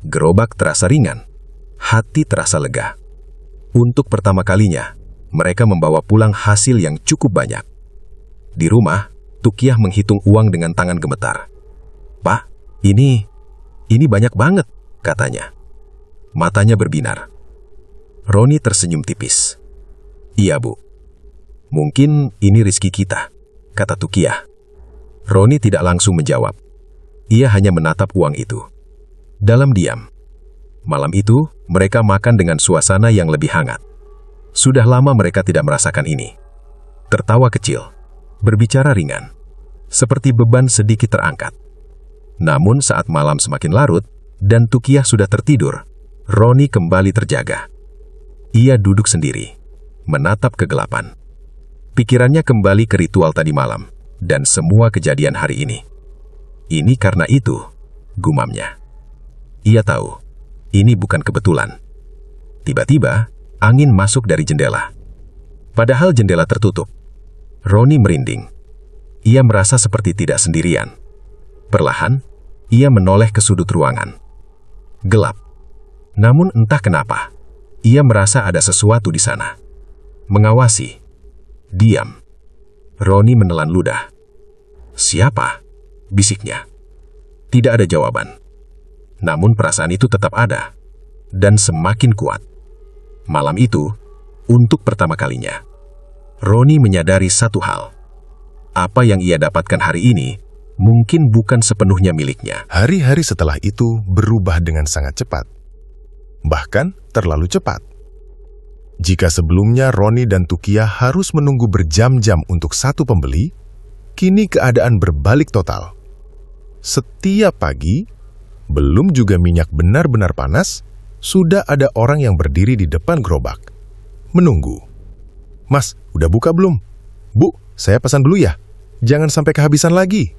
Gerobak terasa ringan, hati terasa lega. Untuk pertama kalinya, mereka membawa pulang hasil yang cukup banyak. Di rumah, Tukiah menghitung uang dengan tangan gemetar. Pak, ini banyak banget, katanya. Matanya berbinar. Roni tersenyum tipis. Iya, Bu. Mungkin ini rezeki kita, kata Tukiah. Roni tidak langsung menjawab. Ia hanya menatap uang itu. Dalam diam. Malam itu, mereka makan dengan suasana yang lebih hangat. Sudah lama mereka tidak merasakan ini. Tertawa kecil, berbicara ringan, seperti beban sedikit terangkat. Namun saat malam semakin larut, dan Tukiah sudah tertidur, Roni kembali terjaga. Ia duduk sendiri, menatap kegelapan. Pikirannya kembali ke ritual tadi malam, dan semua kejadian hari ini. Ini karena itu, gumamnya. Ia tahu, ini bukan kebetulan. Tiba-tiba, angin masuk dari jendela. Padahal jendela tertutup. Roni merinding. Ia merasa seperti tidak sendirian. Perlahan, ia menoleh ke sudut ruangan. Gelap. Namun entah kenapa, ia merasa ada sesuatu di sana. Mengawasi. Diam. Roni menelan ludah. Siapa? Bisiknya. Tidak ada jawaban. Namun perasaan itu tetap ada. Dan semakin kuat. Malam itu, untuk pertama kalinya, Roni menyadari satu hal. Apa yang ia dapatkan hari ini mungkin bukan sepenuhnya miliknya. Hari-hari setelah itu berubah dengan sangat cepat. bahkan terlalu cepat. Jika sebelumnya Roni dan Tukiah harus menunggu berjam-jam untuk satu pembeli, kini keadaan berbalik total. Setiap pagi, belum juga minyak benar-benar panas, sudah ada orang yang berdiri di depan gerobak, menunggu. "Mas, udah buka belum? Bu, saya pesan dulu ya. Jangan sampai kehabisan lagi."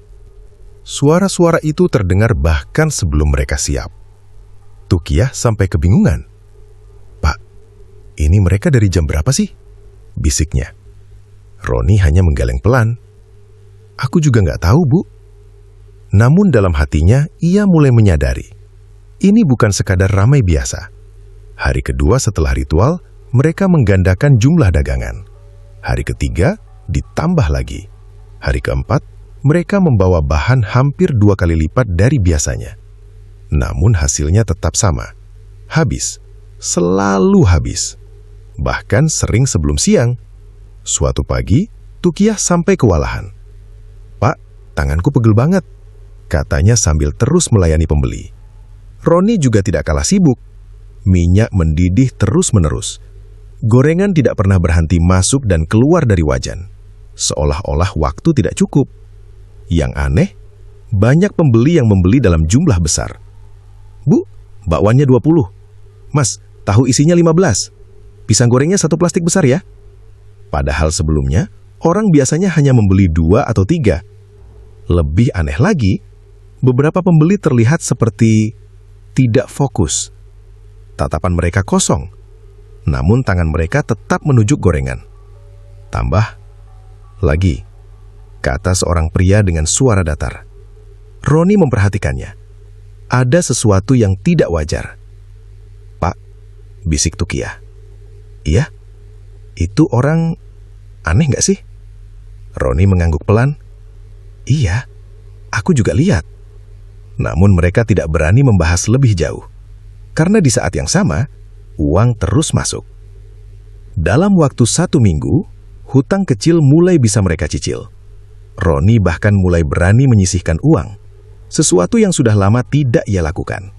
Suara-suara itu terdengar bahkan sebelum mereka siap. Tukiah sampai kebingungan. "Pak, ini mereka dari jam berapa sih?" bisiknya. Roni hanya menggeleng pelan. "Aku juga nggak tahu, Bu." Namun dalam hatinya, ia mulai menyadari, ini bukan sekadar ramai biasa. Hari kedua setelah ritual, mereka menggandakan jumlah dagangan. Hari ketiga, ditambah lagi. Hari keempat, mereka membawa bahan hampir 2 kali lipat dari biasanya. Namun hasilnya tetap sama. Habis. Selalu habis. Bahkan sering sebelum siang. Suatu pagi, Tukiah sampai kewalahan. "Pak, tanganku pegel banget," katanya sambil terus melayani pembeli. Roni juga tidak kalah sibuk. Minyak mendidih terus-menerus. Gorengan tidak pernah berhenti masuk dan keluar dari wajan. Seolah-olah waktu tidak cukup. Yang aneh, banyak pembeli yang membeli dalam jumlah besar. "Bu, bakwannya 20. Mas, tahu isinya 15. Pisang gorengnya 1 plastik besar ya." Padahal sebelumnya, orang biasanya hanya membeli 2 atau 3. Lebih aneh lagi, beberapa pembeli terlihat seperti tidak fokus. Tatapan mereka kosong, namun tangan mereka tetap menunjuk gorengan. "Tambah lagi," kata seorang pria dengan suara datar. Roni memperhatikannya. Ada sesuatu yang tidak wajar. "Pak," bisik Tukiah. "Iya? Itu orang aneh nggak sih?" Roni mengangguk pelan. "Iya, aku juga lihat." Namun mereka tidak berani membahas lebih jauh. Karena di saat yang sama, uang terus masuk. Dalam waktu 1 minggu, hutang kecil mulai bisa mereka cicil. Roni bahkan mulai berani menyisihkan uang, sesuatu yang sudah lama tidak ia lakukan.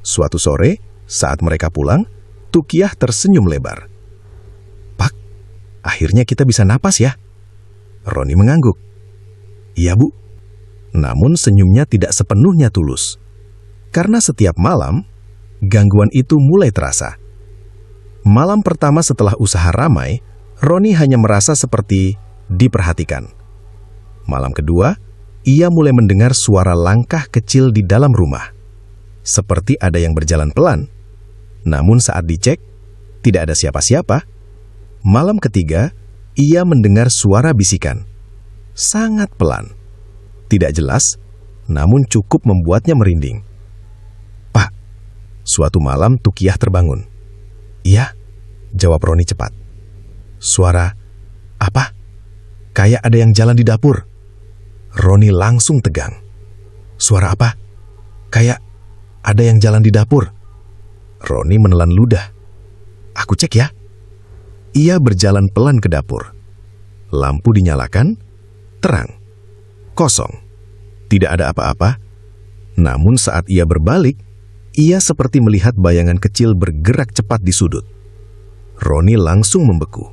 Suatu sore, saat mereka pulang, Tukiah tersenyum lebar. "Pak, akhirnya kita bisa napas ya?" Roni mengangguk. "Iya, Bu." Namun senyumnya tidak sepenuhnya tulus. Karena setiap malam, gangguan itu mulai terasa. Malam pertama setelah usaha ramai, Roni hanya merasa seperti diperhatikan. Malam kedua, ia mulai mendengar suara langkah kecil di dalam rumah. Seperti ada yang berjalan pelan. Namun saat dicek, tidak ada siapa-siapa. Malam ketiga, ia mendengar suara bisikan. Sangat pelan. Tidak jelas, namun cukup membuatnya merinding. "Pak," suatu malam Tukiah terbangun. "Iya," jawab Roni cepat. "Suara apa? Kayak ada yang jalan di dapur." Roni langsung tegang. "Suara apa? Kayak ada yang jalan di dapur." Roni menelan ludah. "Aku cek ya." Ia berjalan pelan ke dapur. Lampu dinyalakan, terang. Kosong. Tidak ada apa-apa. Namun saat ia berbalik, ia seperti melihat bayangan kecil bergerak cepat di sudut. Roni langsung membeku.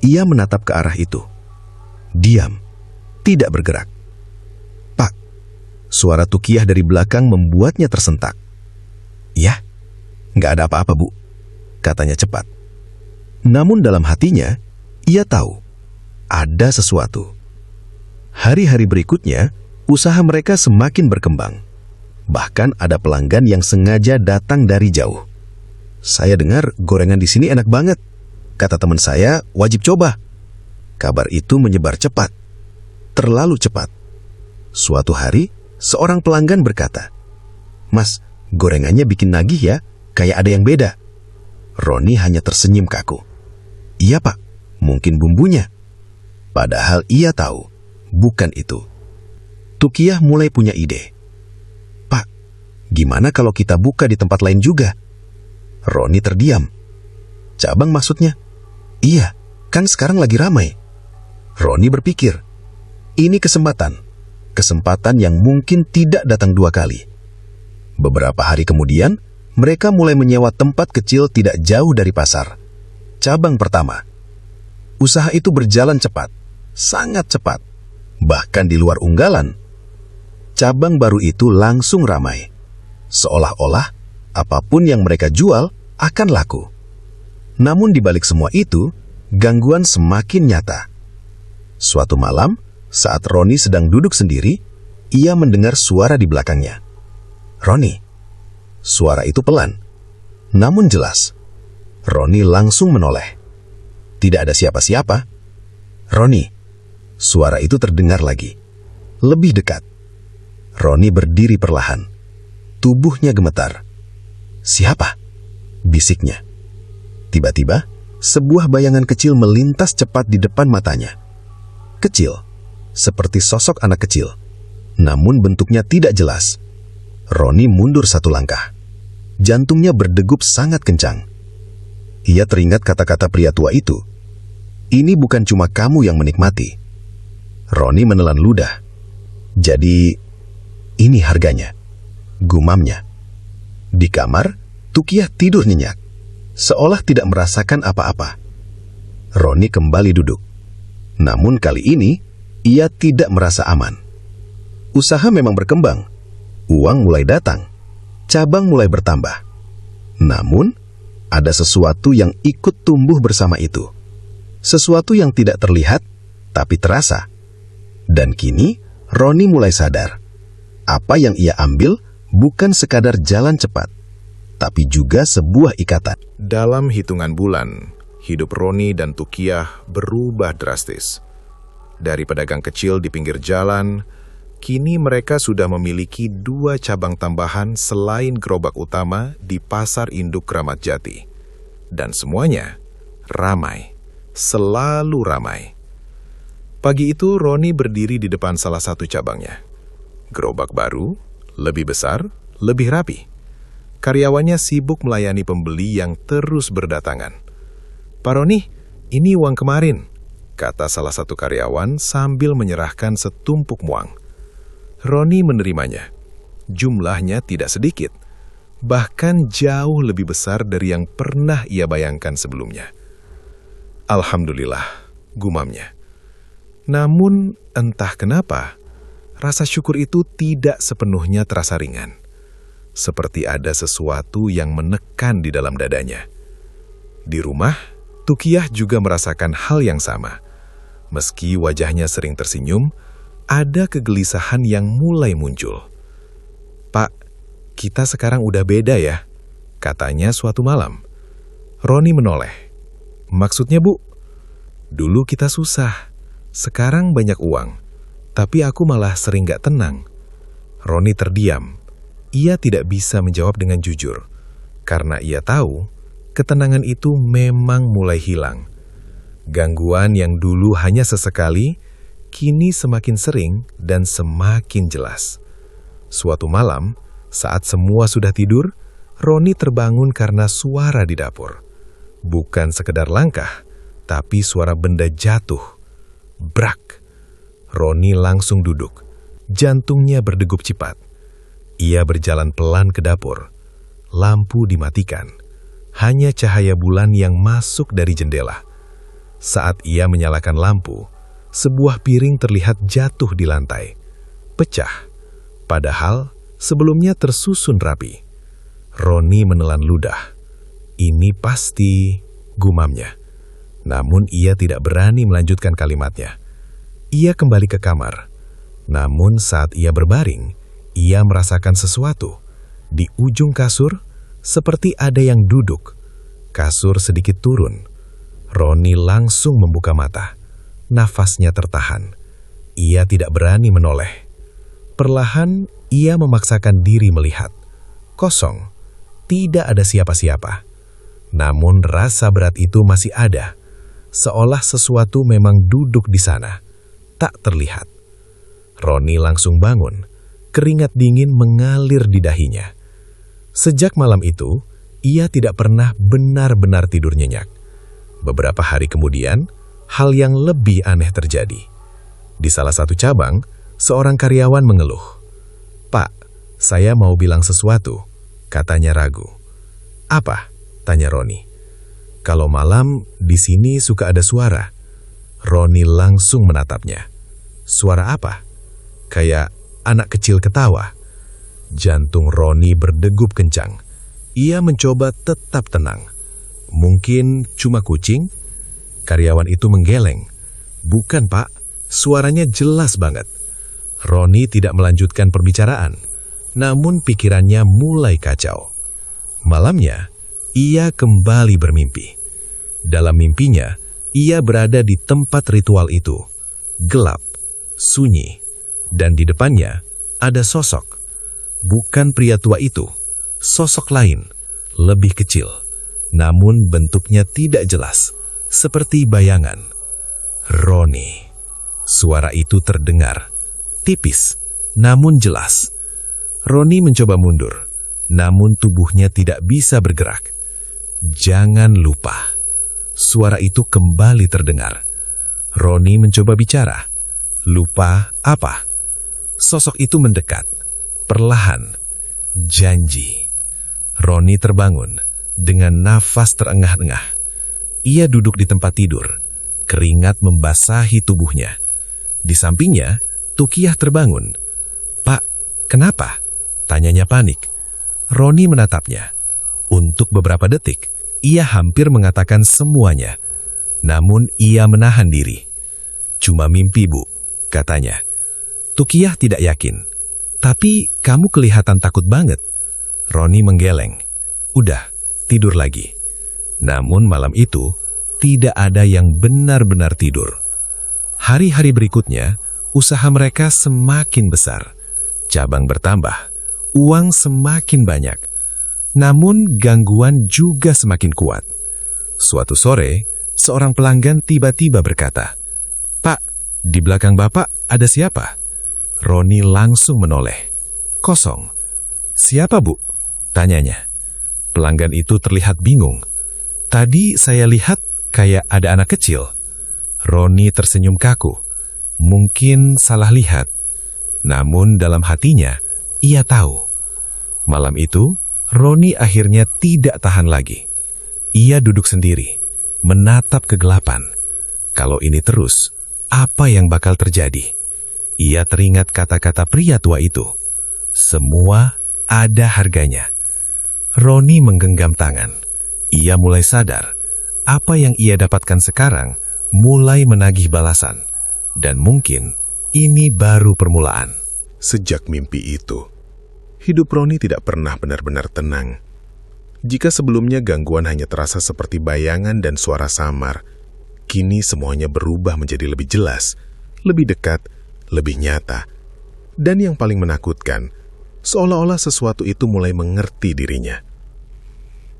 Ia menatap ke arah itu. Diam. Tidak bergerak. "Pak," suara Tukiah dari belakang membuatnya tersentak. "Ya, nggak ada apa-apa, Bu," katanya cepat. Namun dalam hatinya, ia tahu ada sesuatu. Hari-hari berikutnya, usaha mereka semakin berkembang. Bahkan ada pelanggan yang sengaja datang dari jauh. "Saya dengar gorengan di sini enak banget. Kata teman saya, wajib coba." Kabar itu menyebar cepat. Terlalu cepat. Suatu hari, seorang pelanggan berkata, "Mas, gorengannya bikin nagih ya, kayak ada yang beda." Roni hanya tersenyum kaku. "Iya, Pak, mungkin bumbunya." Padahal ia tahu, bukan itu. Tukiah mulai punya ide. "Pak, gimana kalau kita buka di tempat lain juga?" Roni terdiam. "Cabang maksudnya?" "Iya, kan sekarang lagi ramai." Roni berpikir, ini kesempatan. Kesempatan yang mungkin tidak datang 2 kali. Beberapa hari kemudian, Mereka mulai menyewa tempat kecil tidak jauh dari pasar. Cabang pertama. Usaha itu berjalan cepat, sangat cepat. Bahkan di luar unggalan, cabang baru itu langsung ramai. Seolah-olah apapun yang mereka jual akan laku. Namun di balik semua itu, gangguan semakin nyata. Suatu malam, saat Roni sedang duduk sendiri, ia mendengar suara di belakangnya. Roni. Suara itu pelan, namun jelas. Roni langsung menoleh. Tidak ada siapa-siapa. Roni. Suara itu terdengar lagi. Lebih dekat. Roni berdiri perlahan. Tubuhnya gemetar. Siapa? Bisiknya. Tiba-tiba, sebuah bayangan kecil melintas cepat di depan matanya. Kecil, seperti sosok anak kecil. Namun bentuknya tidak jelas. Roni mundur satu langkah. Jantungnya berdegup sangat kencang. Ia teringat kata-kata pria tua itu. Ini bukan cuma kamu yang menikmati. Roni menelan ludah. Jadi, ini harganya. Gumamnya. Di kamar, Tukiah tidur nyenyak. Seolah tidak merasakan apa-apa. Roni kembali duduk. Namun kali ini, ia tidak merasa aman. Usaha memang berkembang. Uang mulai datang, cabang mulai bertambah. Namun, ada sesuatu yang ikut tumbuh bersama itu. Sesuatu yang tidak terlihat, tapi terasa. Dan kini, Roni mulai sadar. Apa yang ia ambil bukan sekadar jalan cepat, tapi juga sebuah ikatan. Dalam hitungan bulan, hidup Roni dan Tukiah berubah drastis. Dari pedagang kecil di pinggir jalan, kini mereka sudah memiliki 2 cabang tambahan selain gerobak utama di Pasar Induk Kramat Jati. Dan semuanya ramai, selalu ramai. Pagi itu Roni berdiri di depan salah satu cabangnya. Gerobak baru, lebih besar, lebih rapi. Karyawannya sibuk melayani pembeli yang terus berdatangan. "Pak Roni, ini uang kemarin," kata salah satu karyawan sambil menyerahkan setumpuk muang. Roni menerimanya. Jumlahnya tidak sedikit, bahkan jauh lebih besar dari yang pernah ia bayangkan sebelumnya. Alhamdulillah, gumamnya. Namun, entah kenapa, rasa syukur itu tidak sepenuhnya terasa ringan. Seperti ada sesuatu yang menekan di dalam dadanya. Di rumah, Tukiah juga merasakan hal yang sama. Meski wajahnya sering tersenyum, ada kegelisahan yang mulai muncul. "Pak, kita sekarang udah beda ya," katanya suatu malam. Roni menoleh. "Maksudnya, Bu?" "Dulu kita susah, sekarang banyak uang, tapi aku malah sering gak tenang." Roni terdiam. Ia tidak bisa menjawab dengan jujur, karena ia tahu ketenangan itu memang mulai hilang. Gangguan yang dulu hanya sesekali, kini semakin sering dan semakin jelas. Suatu malam, saat semua sudah tidur, Roni terbangun karena suara di dapur. Bukan sekedar langkah, tapi suara benda jatuh. Brak! Roni langsung duduk. Jantungnya berdegup cepat. Ia berjalan pelan ke dapur. Lampu dimatikan. Hanya cahaya bulan yang masuk dari jendela. Saat ia menyalakan lampu, sebuah piring terlihat jatuh di lantai. Pecah. Padahal sebelumnya tersusun rapi. Roni menelan ludah. "Ini pasti," gumamnya. Namun ia tidak berani melanjutkan kalimatnya. Ia kembali ke kamar. Namun saat ia berbaring, ia merasakan sesuatu. Di ujung kasur, seperti ada yang duduk. Kasur sedikit turun. Roni langsung membuka mata. Nafasnya tertahan. Ia tidak berani menoleh. Perlahan, ia memaksakan diri melihat. Kosong. Tidak ada siapa-siapa. Namun rasa berat itu masih ada. Seolah sesuatu memang duduk di sana. Tak terlihat. Roni langsung bangun. Keringat dingin mengalir di dahinya. Sejak malam itu, ia tidak pernah benar-benar tidur nyenyak. Beberapa hari kemudian, hal yang lebih aneh terjadi. Di salah satu cabang, seorang karyawan mengeluh. "Pak, saya mau bilang sesuatu," katanya ragu. Apa? Tanya Roni. Kalau malam, di sini suka ada suara. Roni langsung menatapnya. Suara apa? Kayak anak kecil ketawa. Jantung Roni berdegup kencang. Ia mencoba tetap tenang. Mungkin cuma kucing? Karyawan itu menggeleng. Bukan, Pak. Suaranya jelas banget. Roni tidak melanjutkan perbicaraan. Namun pikirannya mulai kacau. Malamnya, ia kembali bermimpi. Dalam mimpinya, ia berada di tempat ritual itu. Gelap, sunyi, dan di depannya ada sosok. Bukan pria tua itu, sosok lain, lebih kecil. Namun bentuknya tidak jelas, seperti bayangan. Roni. Suara itu terdengar, tipis, namun jelas. Roni mencoba mundur, namun tubuhnya tidak bisa bergerak. Jangan lupa. Suara itu kembali terdengar. Roni mencoba bicara. Lupa apa? Sosok itu mendekat. Perlahan. Janji. Roni terbangun dengan nafas terengah-engah. Ia duduk di tempat tidur. Keringat membasahi tubuhnya. Di sampingnya, Tukiyah terbangun. "Pak, kenapa?" Tanyanya panik. Roni menatapnya. Untuk beberapa detik, ia hampir mengatakan semuanya. Namun ia menahan diri. "Cuma mimpi, Bu," katanya. Tukiyah tidak yakin. "Tapi kamu kelihatan takut banget." Roni menggeleng. "Udah, tidur lagi." Namun malam itu, tidak ada yang benar-benar tidur. Hari-hari berikutnya, usaha mereka semakin besar. Cabang bertambah, uang semakin banyak. Namun gangguan juga semakin kuat. Suatu sore, seorang pelanggan tiba-tiba berkata, "Pak, di belakang Bapak ada siapa?" Roni langsung menoleh. Kosong. "Siapa, Bu?" tanyanya. Pelanggan itu terlihat bingung. "Tadi saya lihat kayak ada anak kecil." Roni tersenyum kaku. Mungkin salah lihat. Namun dalam hatinya, ia tahu. Malam itu, Roni akhirnya tidak tahan lagi. Ia duduk sendiri, menatap kegelapan. Kalau ini terus, apa yang bakal terjadi? Ia teringat kata-kata pria tua itu. Semua ada harganya. Roni menggenggam tangan. Ia mulai sadar, apa yang ia dapatkan sekarang mulai menagih balasan. Dan mungkin ini baru permulaan. Sejak mimpi itu, hidup Roni tidak pernah benar-benar tenang. Jika sebelumnya gangguan hanya terasa seperti bayangan dan suara samar, kini semuanya berubah menjadi lebih jelas, lebih dekat, lebih nyata. Dan yang paling menakutkan, seolah-olah sesuatu itu mulai mengerti dirinya.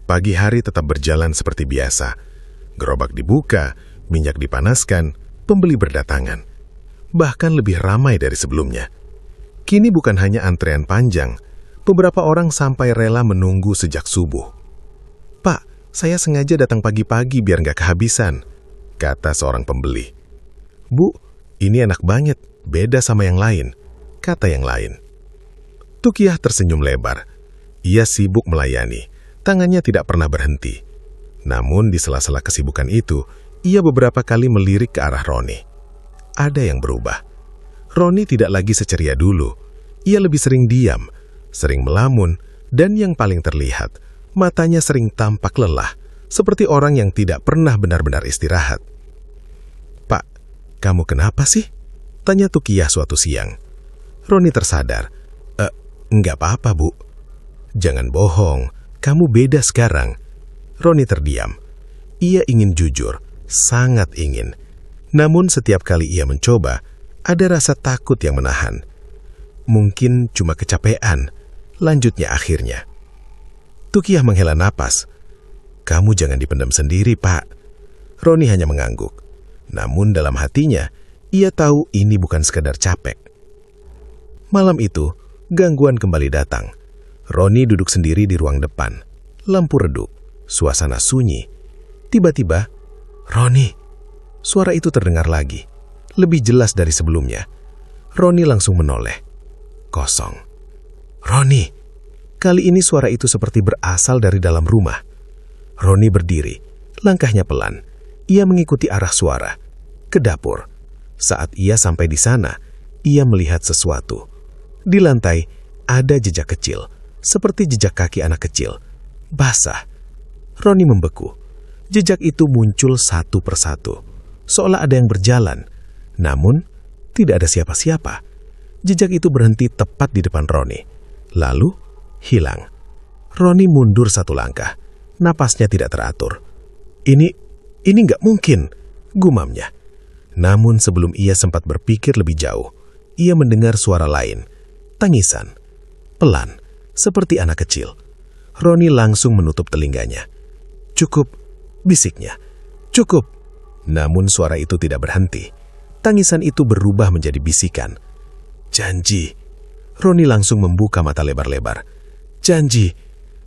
Pagi hari tetap berjalan seperti biasa. Gerobak dibuka, minyak dipanaskan, pembeli berdatangan. Bahkan lebih ramai dari sebelumnya. Kini bukan hanya antrean panjang, beberapa orang sampai rela menunggu sejak subuh. "Pak, saya sengaja datang pagi-pagi biar nggak kehabisan," kata seorang pembeli. "Bu, ini enak banget, beda sama yang lain," kata yang lain. Tukiyah tersenyum lebar. Ia sibuk melayani, tangannya tidak pernah berhenti. Namun di sela-sela kesibukan itu, ia beberapa kali melirik ke arah Roni. Ada yang berubah. Roni tidak lagi seceria dulu. Ia lebih sering diam, sering melamun, dan yang paling terlihat, matanya sering tampak lelah, seperti orang yang tidak pernah benar-benar istirahat. "Pak, kamu kenapa sih?" tanya Tukiyah suatu siang. Roni tersadar. Enggak apa-apa, Bu." "Jangan bohong, kamu beda sekarang." Roni terdiam. Ia ingin jujur, sangat ingin. Namun setiap kali ia mencoba, ada rasa takut yang menahan. Mungkin cuma kecapean, lanjutnya akhirnya. Tukiyah menghela napas. "Kamu jangan dipendam sendiri, Pak." Roni hanya mengangguk. Namun dalam hatinya, ia tahu ini bukan sekadar capek. Malam itu, gangguan kembali datang. Roni duduk sendiri di ruang depan. Lampu redup, suasana sunyi. Tiba-tiba, "Roni!" Suara itu terdengar lagi, lebih jelas dari sebelumnya. Roni langsung menoleh. Kosong. "Roni!" Kali ini suara itu seperti berasal dari dalam rumah. Roni berdiri, langkahnya pelan. Ia mengikuti arah suara, ke dapur. Saat ia sampai di sana, ia melihat sesuatu. Di lantai, ada jejak kecil, seperti jejak kaki anak kecil. Basah. Roni membeku. Jejak itu muncul satu persatu, seolah ada yang berjalan. Namun, tidak ada siapa-siapa. Jejak itu berhenti tepat di depan Roni. Lalu, hilang. Roni mundur satu langkah. Napasnya tidak teratur. Ini nggak mungkin, gumamnya. Namun sebelum ia sempat berpikir lebih jauh, ia mendengar suara lain. Tangisan. Pelan, seperti anak kecil. Roni langsung menutup telinganya. Cukup, bisiknya. Cukup. Namun suara itu tidak berhenti. Tangisan itu berubah menjadi bisikan. Janji. Roni langsung membuka mata lebar-lebar. Janji.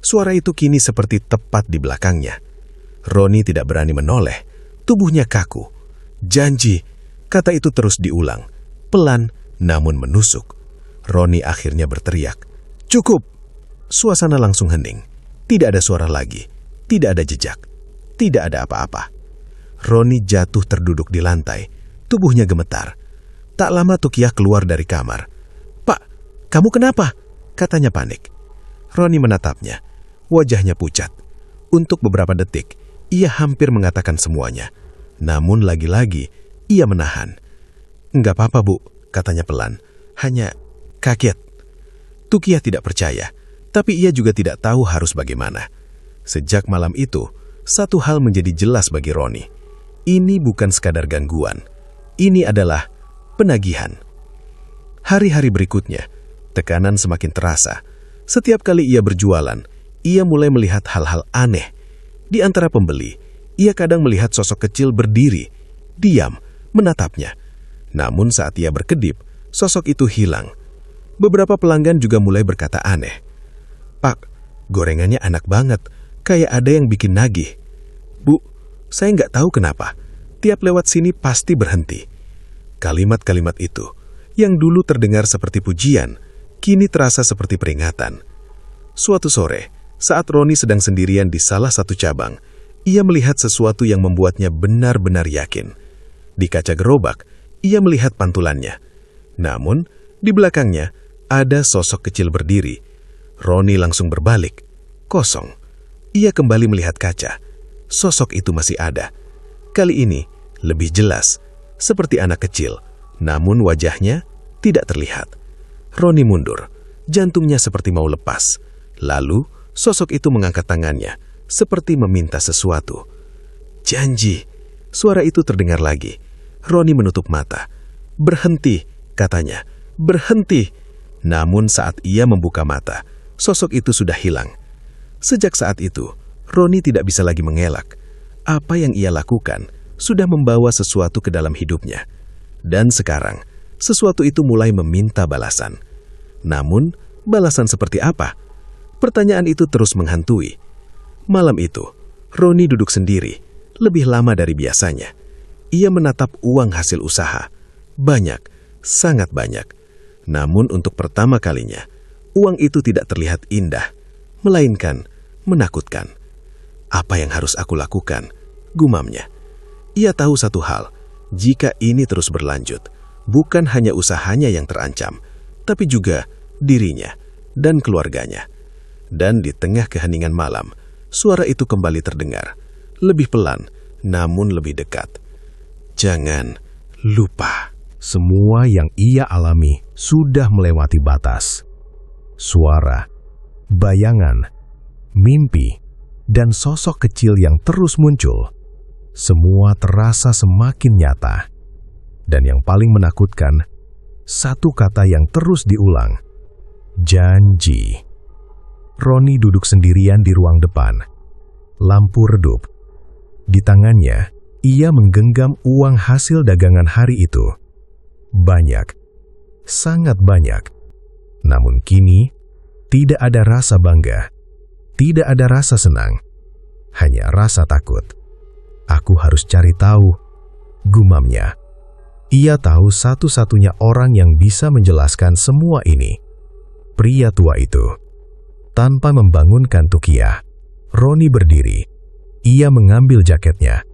Suara itu kini seperti tepat di belakangnya. Roni tidak berani menoleh. Tubuhnya kaku. Janji. Kata itu terus diulang. Pelan, namun menusuk. Roni akhirnya berteriak. Cukup. Suasana langsung hening. Tidak ada suara lagi. Tidak ada jejak. Tidak ada apa-apa. Roni jatuh terduduk di lantai. Tubuhnya gemetar. Tak lama Tukiah keluar dari kamar. Pak, kamu kenapa? Katanya panik. Roni menatapnya. Wajahnya pucat. Untuk beberapa detik, ia hampir mengatakan semuanya. Namun lagi-lagi, ia menahan. Enggak apa-apa, Bu, katanya pelan. Hanya kaget. Tukiah tidak percaya, tapi ia juga tidak tahu harus bagaimana. Sejak malam itu, satu hal menjadi jelas bagi Roni. Ini bukan sekadar gangguan. Ini adalah penagihan. Hari-hari berikutnya, tekanan semakin terasa. Setiap kali ia berjualan, ia mulai melihat hal-hal aneh. Di antara pembeli, ia kadang melihat sosok kecil berdiri, diam, menatapnya. Namun saat ia berkedip, sosok itu hilang. Beberapa pelanggan juga mulai berkata aneh. Pak, gorengannya enak banget, kayak ada yang bikin nagih. Bu, saya nggak tahu kenapa, tiap lewat sini pasti berhenti. Kalimat-kalimat itu, yang dulu terdengar seperti pujian, kini terasa seperti peringatan. Suatu sore, saat Roni sedang sendirian di salah satu cabang, ia melihat sesuatu yang membuatnya benar-benar yakin. Di kaca gerobak, ia melihat pantulannya. Namun, di belakangnya ada sosok kecil berdiri. Roni langsung berbalik. Kosong. Ia kembali melihat kaca. Sosok itu masih ada. Kali ini, lebih jelas. Seperti anak kecil. Namun wajahnya tidak terlihat. Roni mundur. Jantungnya seperti mau lepas. Lalu, sosok itu mengangkat tangannya, seperti meminta sesuatu. Janji. Suara itu terdengar lagi. Roni menutup mata. Berhenti, katanya. Berhenti. Namun saat ia membuka mata, sosok itu sudah hilang. Sejak saat itu, Roni tidak bisa lagi mengelak. Apa yang ia lakukan sudah membawa sesuatu ke dalam hidupnya. Dan sekarang, sesuatu itu mulai meminta balasan. Namun, balasan seperti apa? Pertanyaan itu terus menghantui. Malam itu, Roni duduk sendiri, lebih lama dari biasanya. Ia menatap uang hasil usaha. Banyak, sangat banyak. Namun untuk pertama kalinya, uang itu tidak terlihat indah, melainkan menakutkan. Apa yang harus aku lakukan? Gumamnya. Ia tahu satu hal, jika ini terus berlanjut, bukan hanya usahanya yang terancam, tapi juga dirinya dan keluarganya. Dan di tengah keheningan malam, suara itu kembali terdengar. Lebih pelan, namun lebih dekat. Jangan lupa. Semua yang ia alami sudah melewati batas. Suara, bayangan, mimpi, dan sosok kecil yang terus muncul. Semua terasa semakin nyata. Dan yang paling menakutkan, satu kata yang terus diulang. Janji. Roni duduk sendirian di ruang depan. Lampu redup. Di tangannya, ia menggenggam uang hasil dagangan hari itu. Banyak, sangat banyak. Namun kini, tidak ada rasa bangga. Tidak ada rasa senang. Hanya rasa takut. Aku harus cari tahu, gumamnya. Ia tahu satu-satunya orang yang bisa menjelaskan semua ini. Pria tua itu. Tanpa membangunkan Tukiah, Roni berdiri. Ia mengambil jaketnya.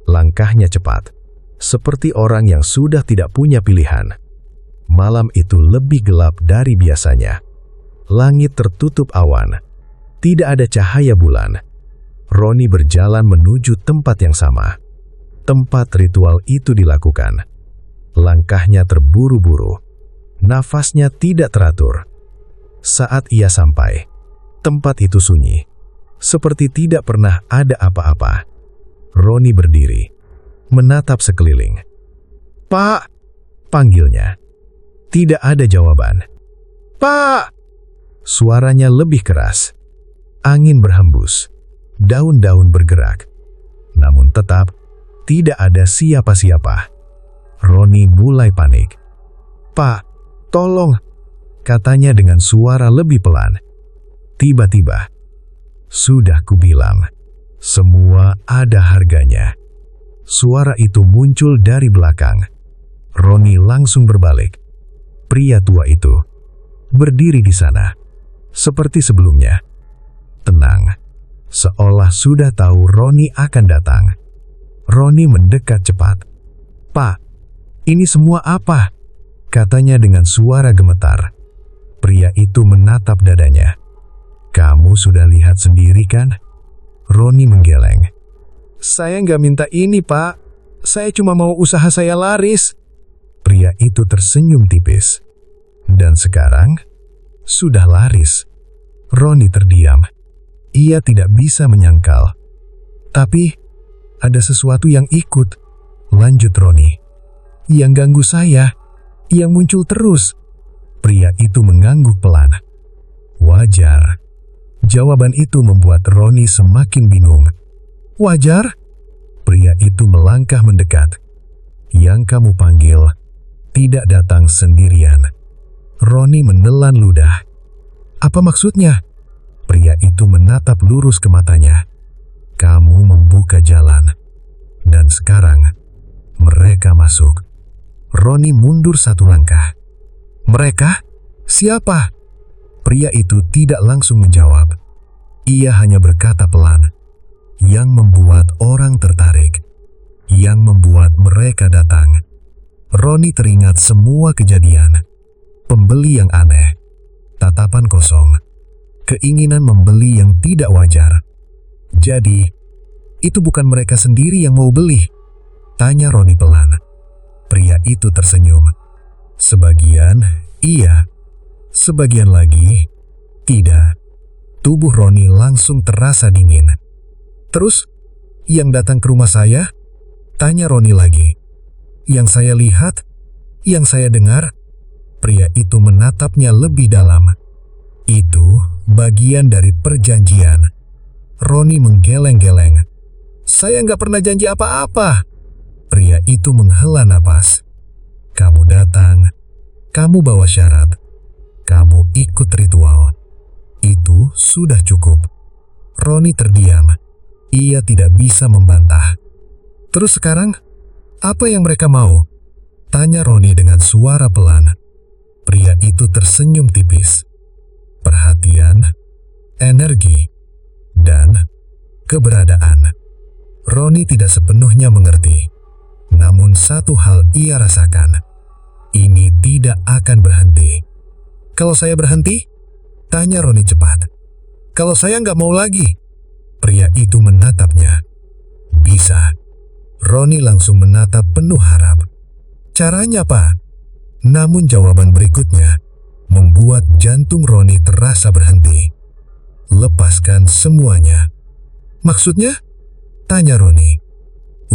Langkahnya cepat, seperti orang yang sudah tidak punya pilihan. Malam itu lebih gelap dari biasanya. Langit tertutup awan. Tidak ada cahaya bulan. Roni berjalan menuju tempat yang sama. Tempat ritual itu dilakukan. Langkahnya terburu-buru. Nafasnya tidak teratur. Saat ia sampai, tempat itu sunyi. Seperti tidak pernah ada apa-apa. Roni berdiri, menatap sekeliling. "Pak!" panggilnya. Tidak ada jawaban. "Pak!" Suaranya lebih keras. Angin berhembus. Daun-daun bergerak. Namun tetap, tidak ada siapa-siapa. Roni mulai panik. "Pak, tolong!" katanya dengan suara lebih pelan. Tiba-tiba, "Sudah kubilang, semua ada harganya." Suara itu muncul dari belakang. Roni langsung berbalik. Pria tua itu berdiri di sana, seperti sebelumnya. Tenang, seolah sudah tahu Roni akan datang. Roni mendekat cepat. "Pak, ini semua apa?" katanya dengan suara gemetar. Pria itu menatap dadanya. "Kamu sudah lihat sendiri kan?" Roni menggeleng. "Saya nggak minta ini, Pak. Saya cuma mau usaha saya laris." Pria itu tersenyum tipis. Dan sekarang, sudah laris. Roni terdiam. Ia tidak bisa menyangkal. "Tapi, ada sesuatu yang ikut," lanjut Roni. "Yang ganggu saya, yang muncul terus." Pria itu mengangguk pelan. "Wajar." Jawaban itu membuat Roni semakin bingung. "Wajar?" Pria itu melangkah mendekat. "Yang kamu panggil tidak datang sendirian." Roni menelan ludah. "Apa maksudnya?" Pria itu menatap lurus ke matanya. "Kamu membuka jalan. Dan sekarang, mereka masuk." Roni mundur satu langkah. "Mereka? Siapa?" Pria itu tidak langsung menjawab. Ia hanya berkata pelan, "Yang membuat orang tertarik, yang membuat mereka datang." Roni teringat semua kejadian. Pembeli yang aneh, tatapan kosong, keinginan membeli yang tidak wajar. "Jadi, itu bukan mereka sendiri yang mau beli?" tanya Roni pelan. Pria itu tersenyum. "Sebagian, iya. Sebagian lagi, tidak." Tubuh Roni langsung terasa dingin. "Terus, yang datang ke rumah saya?" tanya Roni lagi. "Yang saya lihat, yang saya dengar?" Pria itu menatapnya lebih dalam. "Itu bagian dari perjanjian." Roni menggeleng-geleng. "Saya nggak pernah janji apa-apa." Pria itu menghela napas. "Kamu datang, kamu bawa syarat, kamu ikut ritual. Itu sudah cukup." Roni terdiam. Ia tidak bisa membantah. "Terus sekarang, apa yang mereka mau?" tanya Roni dengan suara pelan. Pria itu tersenyum tipis. Perhatian, energi, dan keberadaan. Roni tidak sepenuhnya mengerti. Namun satu hal ia rasakan. Ini tidak akan berhenti. "Kalau saya berhenti?" tanya Roni cepat. "Kalau saya nggak mau lagi?" Pria itu menatapnya. "Bisa." Roni langsung menatap penuh harap. "Caranya, Pak?" Namun jawaban berikutnya membuat jantung Roni terasa berhenti. "Lepaskan semuanya." "Maksudnya?" tanya Roni.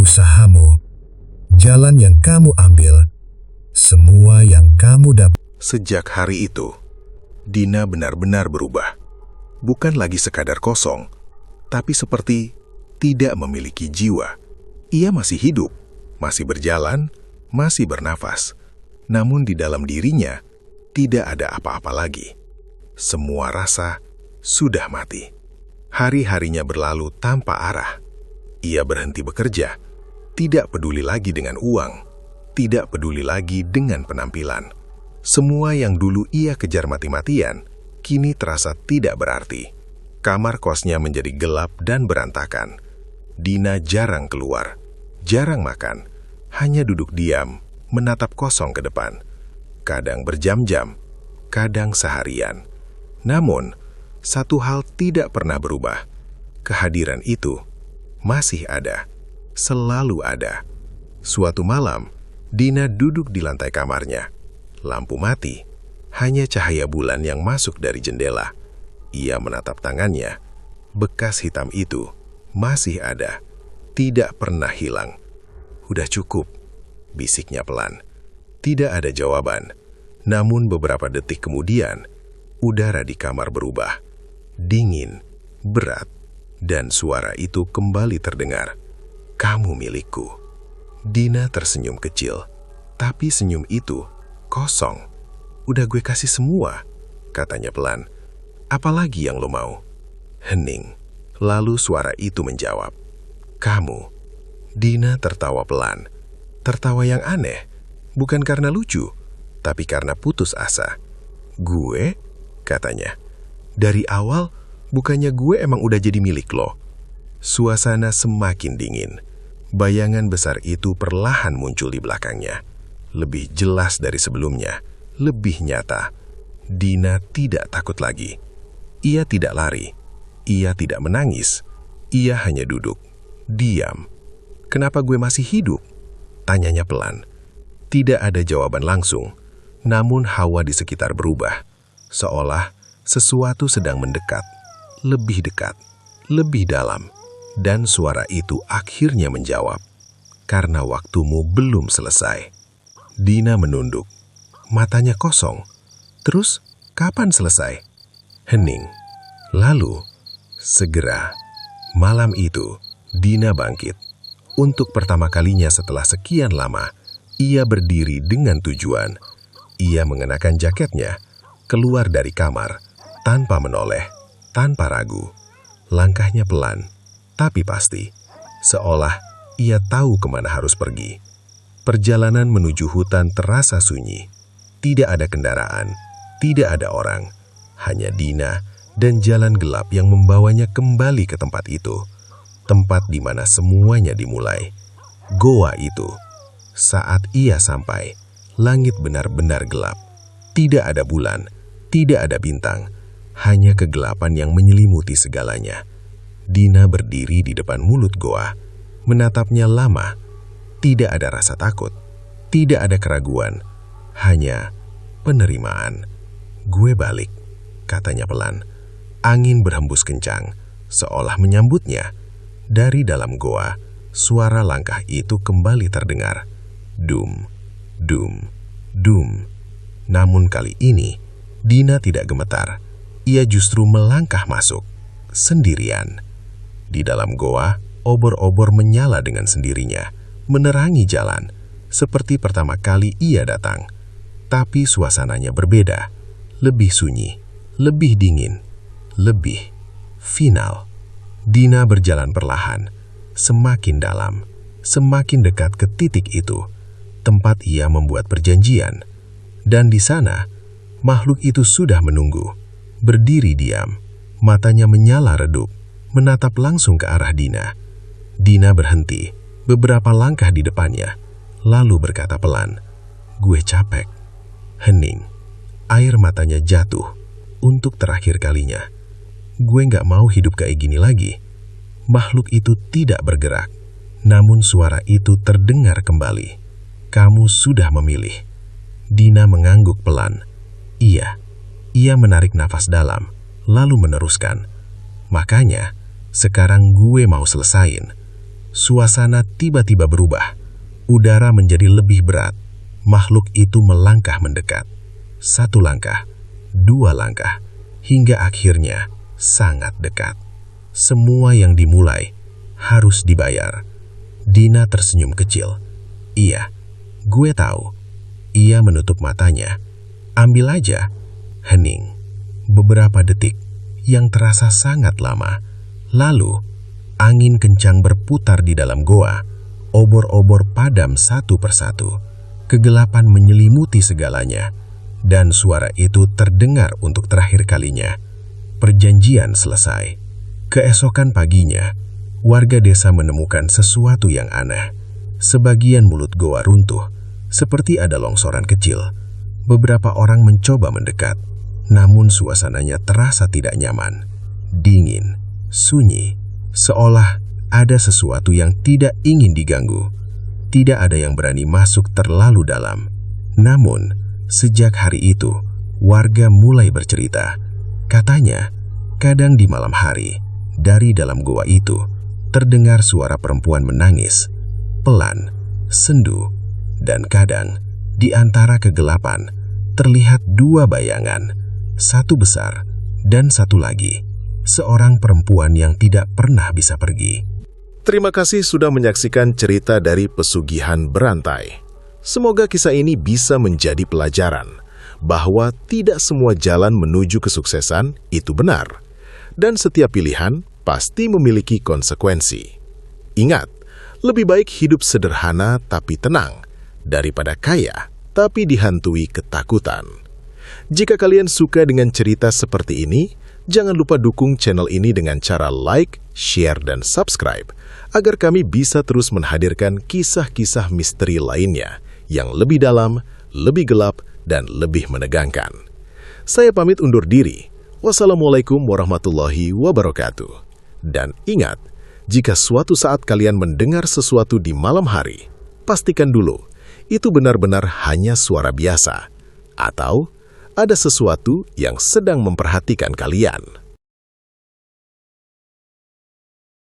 "Usahamu, jalan yang kamu ambil, semua yang kamu dapat." Sejak hari itu, Dina benar-benar berubah. Bukan lagi sekadar kosong, tapi seperti tidak memiliki jiwa. Ia masih hidup, masih berjalan, masih bernafas. Namun di dalam dirinya, tidak ada apa-apa lagi. Semua rasa sudah mati. Hari-harinya berlalu tanpa arah. Ia berhenti bekerja, tidak peduli lagi dengan uang, tidak peduli lagi dengan penampilan. Semua yang dulu ia kejar mati-matian, kini terasa tidak berarti. Kamar kosnya menjadi gelap dan berantakan. Dina jarang keluar, jarang makan, hanya duduk diam, menatap kosong ke depan. Kadang berjam-jam, kadang seharian. Namun, satu hal tidak pernah berubah. Kehadiran itu masih ada, selalu ada. Suatu malam, Dina duduk di lantai kamarnya. Lampu mati, hanya cahaya bulan yang masuk dari jendela. Ia menatap tangannya. Bekas hitam itu masih ada, tidak pernah hilang. "Udah cukup," bisiknya pelan. Tidak ada jawaban. Namun beberapa detik kemudian, udara di kamar berubah. Dingin, berat, dan suara itu kembali terdengar. "Kamu milikku." Dina tersenyum kecil, tapi senyum itu kosong. "Udah gue kasih semua," katanya pelan. "Apalagi yang lo mau?" Hening. Lalu suara itu menjawab, "Kamu." Dina tertawa pelan. Tertawa yang aneh, bukan karena lucu, tapi karena putus asa. "Gue?" katanya. "Dari awal, bukannya gue emang udah jadi milik lo?" Suasana semakin dingin. Bayangan besar itu perlahan muncul di belakangnya. Lebih jelas dari sebelumnya, lebih nyata. Dina tidak takut lagi. Ia tidak lari. Ia tidak menangis. Ia hanya duduk, diam. "Kenapa gue masih hidup?" tanyanya pelan. Tidak ada jawaban langsung, namun hawa di sekitar berubah. Seolah sesuatu sedang mendekat, lebih dekat, lebih dalam. Dan suara itu akhirnya menjawab, "Karena waktumu belum selesai." Dina menunduk. Matanya kosong. "Terus, kapan selesai?" Hening. Lalu, segera, malam itu, Dina bangkit. Untuk pertama kalinya setelah sekian lama, ia berdiri dengan tujuan. Ia mengenakan jaketnya, keluar dari kamar, tanpa menoleh, tanpa ragu. Langkahnya pelan, tapi pasti, seolah ia tahu kemana harus pergi. Perjalanan menuju hutan terasa sunyi. Tidak ada kendaraan, tidak ada orang, hanya Dina dan jalan gelap yang membawanya kembali ke tempat itu. Tempat di mana semuanya dimulai. Goa itu. Saat ia sampai, langit benar-benar gelap. Tidak ada bulan, tidak ada bintang, hanya kegelapan yang menyelimuti segalanya. Dina berdiri di depan mulut goa, menatapnya lama. Tidak ada rasa takut, tidak ada keraguan, hanya penerimaan. "Gue balik," katanya pelan. Angin berhembus kencang, seolah menyambutnya. Dari dalam goa, suara langkah itu kembali terdengar. Dum, dum, dum. Namun kali ini, Dina tidak gemetar. Ia justru melangkah masuk, sendirian. Di dalam goa, obor-obor menyala dengan sendirinya, menerangi jalan, seperti pertama kali ia datang. Tapi suasananya berbeda, lebih sunyi, lebih dingin, lebih final. Dina berjalan perlahan, semakin dalam, semakin dekat ke titik itu, tempat ia membuat perjanjian. Dan di sana, makhluk itu sudah menunggu, berdiri diam, matanya menyala redup, menatap langsung ke arah Dina. Dina berhenti, beberapa langkah di depannya, lalu berkata pelan, "Gue capek." Hening, air matanya jatuh untuk terakhir kalinya. "Gue gak mau hidup kayak gini lagi." Makhluk itu tidak bergerak, namun suara itu terdengar kembali. "Kamu sudah memilih." Dina mengangguk pelan. Iya, ia menarik nafas dalam, lalu meneruskan. "Makanya, sekarang gue mau selesain." Suasana tiba-tiba berubah. Udara menjadi lebih berat. Makhluk itu melangkah mendekat. 1 langkah, 2 langkah, hingga akhirnya sangat dekat. Semua yang dimulai harus dibayar. Dina tersenyum kecil. "Iya, gue tahu." Ia menutup matanya. "Ambil aja." Hening. Beberapa detik yang terasa sangat lama. Lalu, angin kencang berputar di dalam goa. Obor-obor padam satu persatu. Kegelapan menyelimuti segalanya. Dan suara itu terdengar untuk terakhir kalinya. Perjanjian selesai. Keesokan paginya, warga desa menemukan sesuatu yang aneh. Sebagian mulut goa runtuh, seperti ada longsoran kecil. Beberapa orang mencoba mendekat, namun suasananya terasa tidak nyaman. Dingin, sunyi, seolah ada sesuatu yang tidak ingin diganggu. Tidak ada yang berani masuk terlalu dalam. Namun, sejak hari itu, warga mulai bercerita. Katanya, kadang di malam hari, dari dalam goa itu, terdengar suara perempuan menangis, pelan, sendu, dan kadang, di antara kegelapan, terlihat dua bayangan, satu besar dan satu lagi, seorang perempuan yang tidak pernah bisa pergi. Terima kasih sudah menyaksikan cerita dari Pesugihan Berantai. Semoga kisah ini bisa menjadi pelajaran bahwa tidak semua jalan menuju kesuksesan itu benar, dan setiap pilihan pasti memiliki konsekuensi. Ingat, lebih baik hidup sederhana tapi tenang daripada kaya tapi dihantui ketakutan. Jika kalian suka dengan cerita seperti ini, jangan lupa dukung channel ini dengan cara like, share, dan subscribe agar kami bisa terus menghadirkan kisah-kisah misteri lainnya yang lebih dalam, lebih gelap, dan lebih menegangkan. Saya pamit undur diri. Wassalamualaikum warahmatullahi wabarakatuh. Dan ingat, jika suatu saat kalian mendengar sesuatu di malam hari, pastikan dulu itu benar-benar hanya suara biasa, atau ada sesuatu yang sedang memperhatikan kalian.